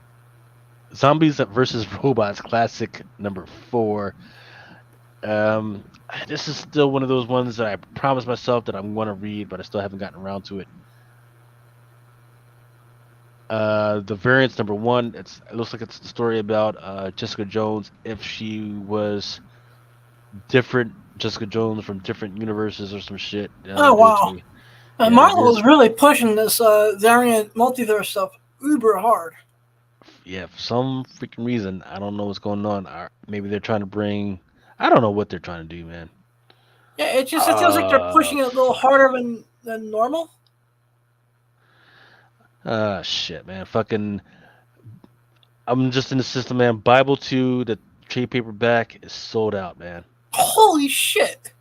Zombies versus Robots Classic number 4. Um, this is still one of those ones that I promised myself that I'm going to read, but I still haven't gotten around to it. The variants number 1. It looks like it's the story about Jessica Jones if she was different Jessica Jones from different universes or some shit. Oh wow! Yeah, Marvel is really pushing this variant multiverse stuff uber hard. Yeah, for some freaking reason, I don't know what's going on. Maybe they're trying to bring. I don't know what they're trying to do, man. Yeah, it feels like they're pushing it a little harder than normal. Shit, man. Fucking. I'm just in the system, man. Bible 2, the trade paperback is sold out, man. Holy shit!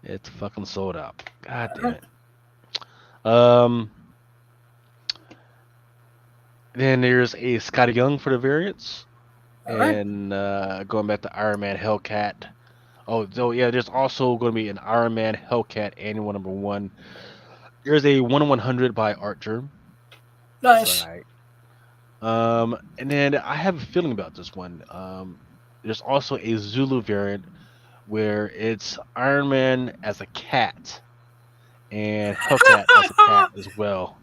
It's fucking sold out. God damn it. Then there's a Scotty Young for the variants. And going back to Iron Man Hellcat. Oh, so yeah, there's also going to be an Iron Man Hellcat annual number 1. There's a 1/100 by Art Germ. Nice. Right. And then I have a feeling about this one. There's also a Zulu variant where it's Iron Man as a cat and Hellcat as a cat as well.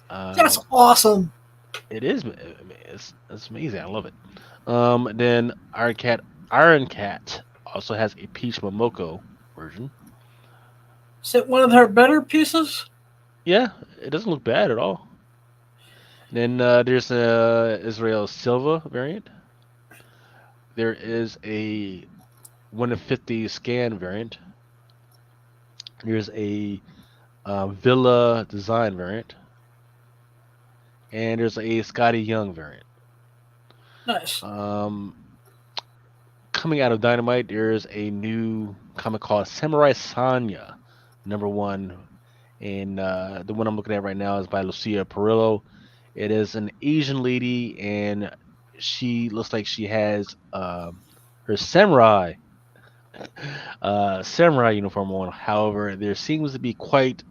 That's awesome. It is. It's amazing. I love it. Then Iron Cat also has a Peach Momoko version. Is it one of her better pieces? Yeah, it doesn't look bad at all. Then there's a Israel Silva variant. There is a 1 of 50 scan variant. There's a Villa design variant. And there's a Scotty Young variant. Nice. Coming out of Dynamite, there's a new comic called Samurai Sanya, number 1. And the one I'm looking at right now is by Lucia Perillo. It is an Asian lady, and she looks like she has her samurai uniform on. However, there seems to be quite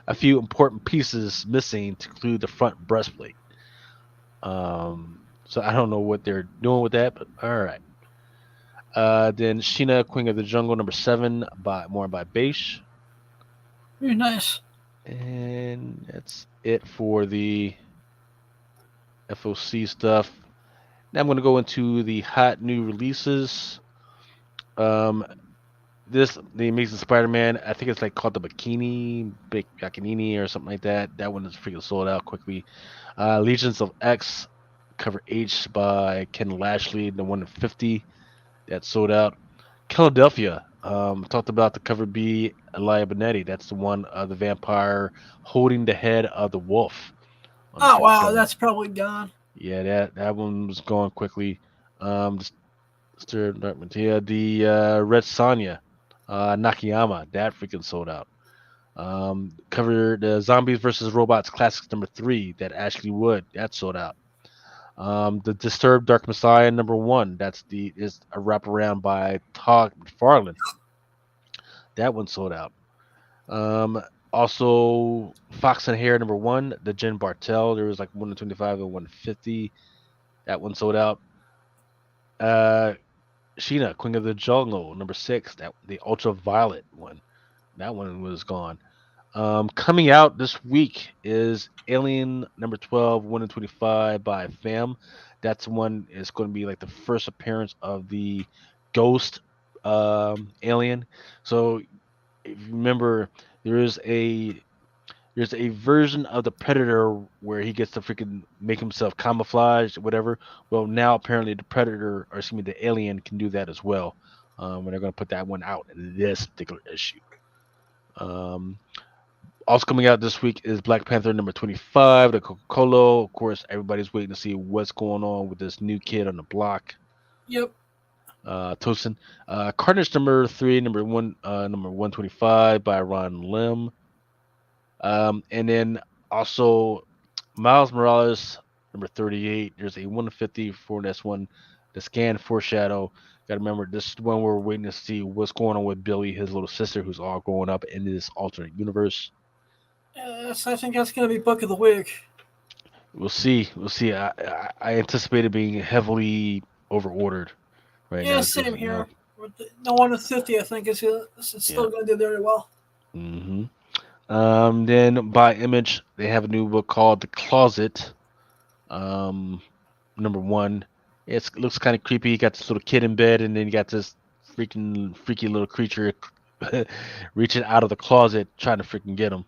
a few important pieces missing to include the front breastplate. So I don't know what they're doing with that, but all right. Then Sheena, Queen of the Jungle, number 7, by Beish. Very nice. And that's it for the FOC stuff. Now I'm going to go into the hot new releases. The Amazing Spider-Man, I think it's like called the Bikini or something like that. That one is freaking sold out quickly. Legions of X, cover H by Ken Lashley, the 1 of 50. That sold out. Philadelphia, talked about the cover B, Elia Bonetti. That's the one of the vampire holding the head of the wolf. Oh wow, that's probably gone. Yeah, that one was going quickly. The Red Sonja, Nakayama, that freaking sold out. Cover the Zombies versus Robots Classics number 3, that Ashley Wood, that sold out. The Disturbed Dark Messiah number 1, is a wraparound by Todd McFarlane. That one sold out. Also Fox and Hare number 1, the Jen Bartel. There was like 1 to 25 and 1 to 50. That one sold out. Sheena, Queen of the Jungle number 6, the Ultraviolet one. That one was gone. Coming out this week is Alien number 12, 1 to 25 by Fam. That's one is going to be like the first appearance of the ghost alien. So if you remember, there is a there's a version of the Predator where he gets to freaking make himself camouflage, whatever. Well, now apparently the Predator, or excuse me, the Alien can do that as well. And they're going to put that one out in this particular issue. Also coming out this week is Black Panther number 25, the Coca-Cola. Of course, everybody's waiting to see what's going on with this new kid on the block. Yep. Tosin. Carnage number 3, number 125 by Ron Lim. And then also Miles Morales number 38. There's a 150 for this one. The scan foreshadow. Got to remember, this is the one we're waiting to see what's going on with Billy, his little sister, who's all growing up in this alternate universe. Yes, I think that's going to be book of the week. We'll see. We'll see. I anticipate it being heavily overordered right now. Yeah, same here. The 150, I think, is still going to do very well. Mm-hmm. Then by Image, they have a new book called The Closet. Number 1. It looks kind of creepy. You got this little kid in bed, and then you got this freaky little creature reaching out of the closet trying to freaking get him.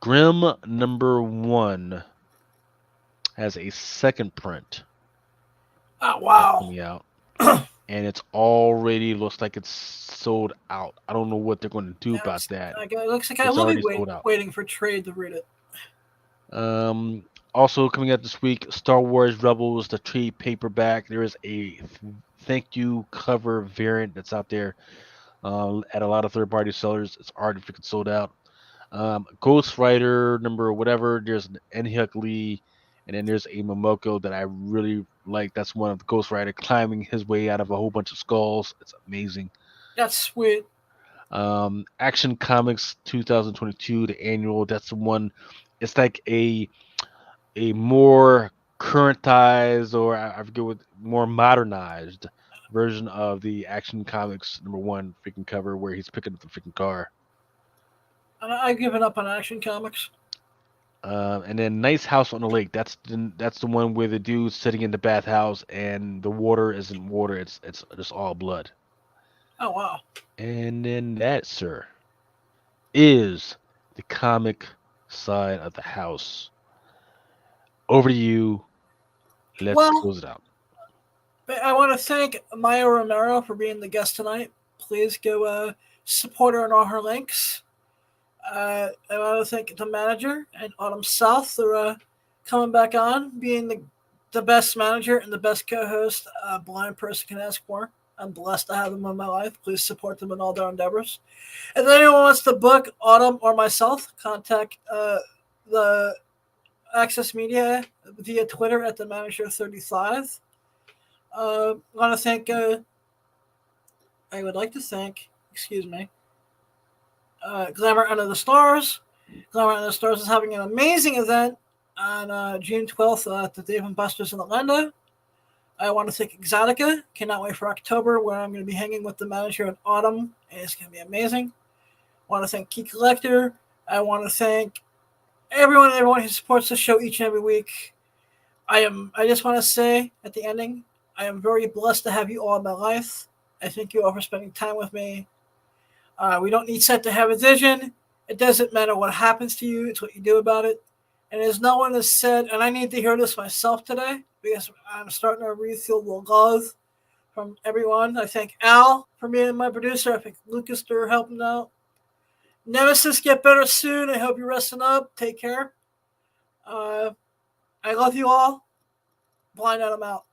Grimm number 1 has a second print. Oh, wow. Coming out. And it's already looks like it's sold out. I don't know what they're going to do about that. It looks like I will be waiting for trade to read it. Also coming out this week, Star Wars Rebels, the trade paperback. There is a thank you cover variant that's out there at a lot of third-party sellers. It's already freaking sold out. Ghost Rider number whatever. There's an Enhyuk Lee, and then there's a Momoko that I really like. That's one of the Ghost Rider climbing his way out of a whole bunch of skulls. It's amazing. That's sweet. Action Comics 2022, the annual. That's the one. It's like a more currentized, or I forget what, more modernized version of the Action Comics number 1 freaking cover where he's picking up the freaking car. I've given up on Action Comics. And then Nice House on the Lake. That's the one where the dude's sitting in the bathhouse and the water isn't water. It's just all blood. Oh wow! And then that, sir, is the comic side of the house. Over to you. Let's close it out. I want to thank Maya Romero for being the guest tonight. Please go support her on all her links. I want to thank the manager and Autumn South for coming back on, being the best manager and the best co-host a blind person can ask for. I'm blessed to have them in my life. Please support them in all their endeavors. If anyone wants to book Autumn or myself, contact the Access Media via Twitter at the Manager35. I want to thank. I would like to thank. Excuse me. Glamour Under the Stars. Glamour Under the Stars is having an amazing event on June 12th at the Dave & Buster's in Atlanta. I want to thank Exotica. Cannot wait for October, where I'm going to be hanging with the manager in Autumn, and it's going to be amazing. I want to thank Key Collector. I want to thank everyone who supports the show each and every week. I just want to say at the ending, I am very blessed to have you all in my life. I thank you all for spending time with me. We don't need set to have a vision. It doesn't matter what happens to you. It's what you do about it. And as no one has said, and I need to hear this myself today because I'm starting to refeel the love from everyone. I thank Al for being my producer. I thank Lucas for helping out. Nemesis, get better soon. I hope you're resting up. Take care. I love you all. Blind Adam out.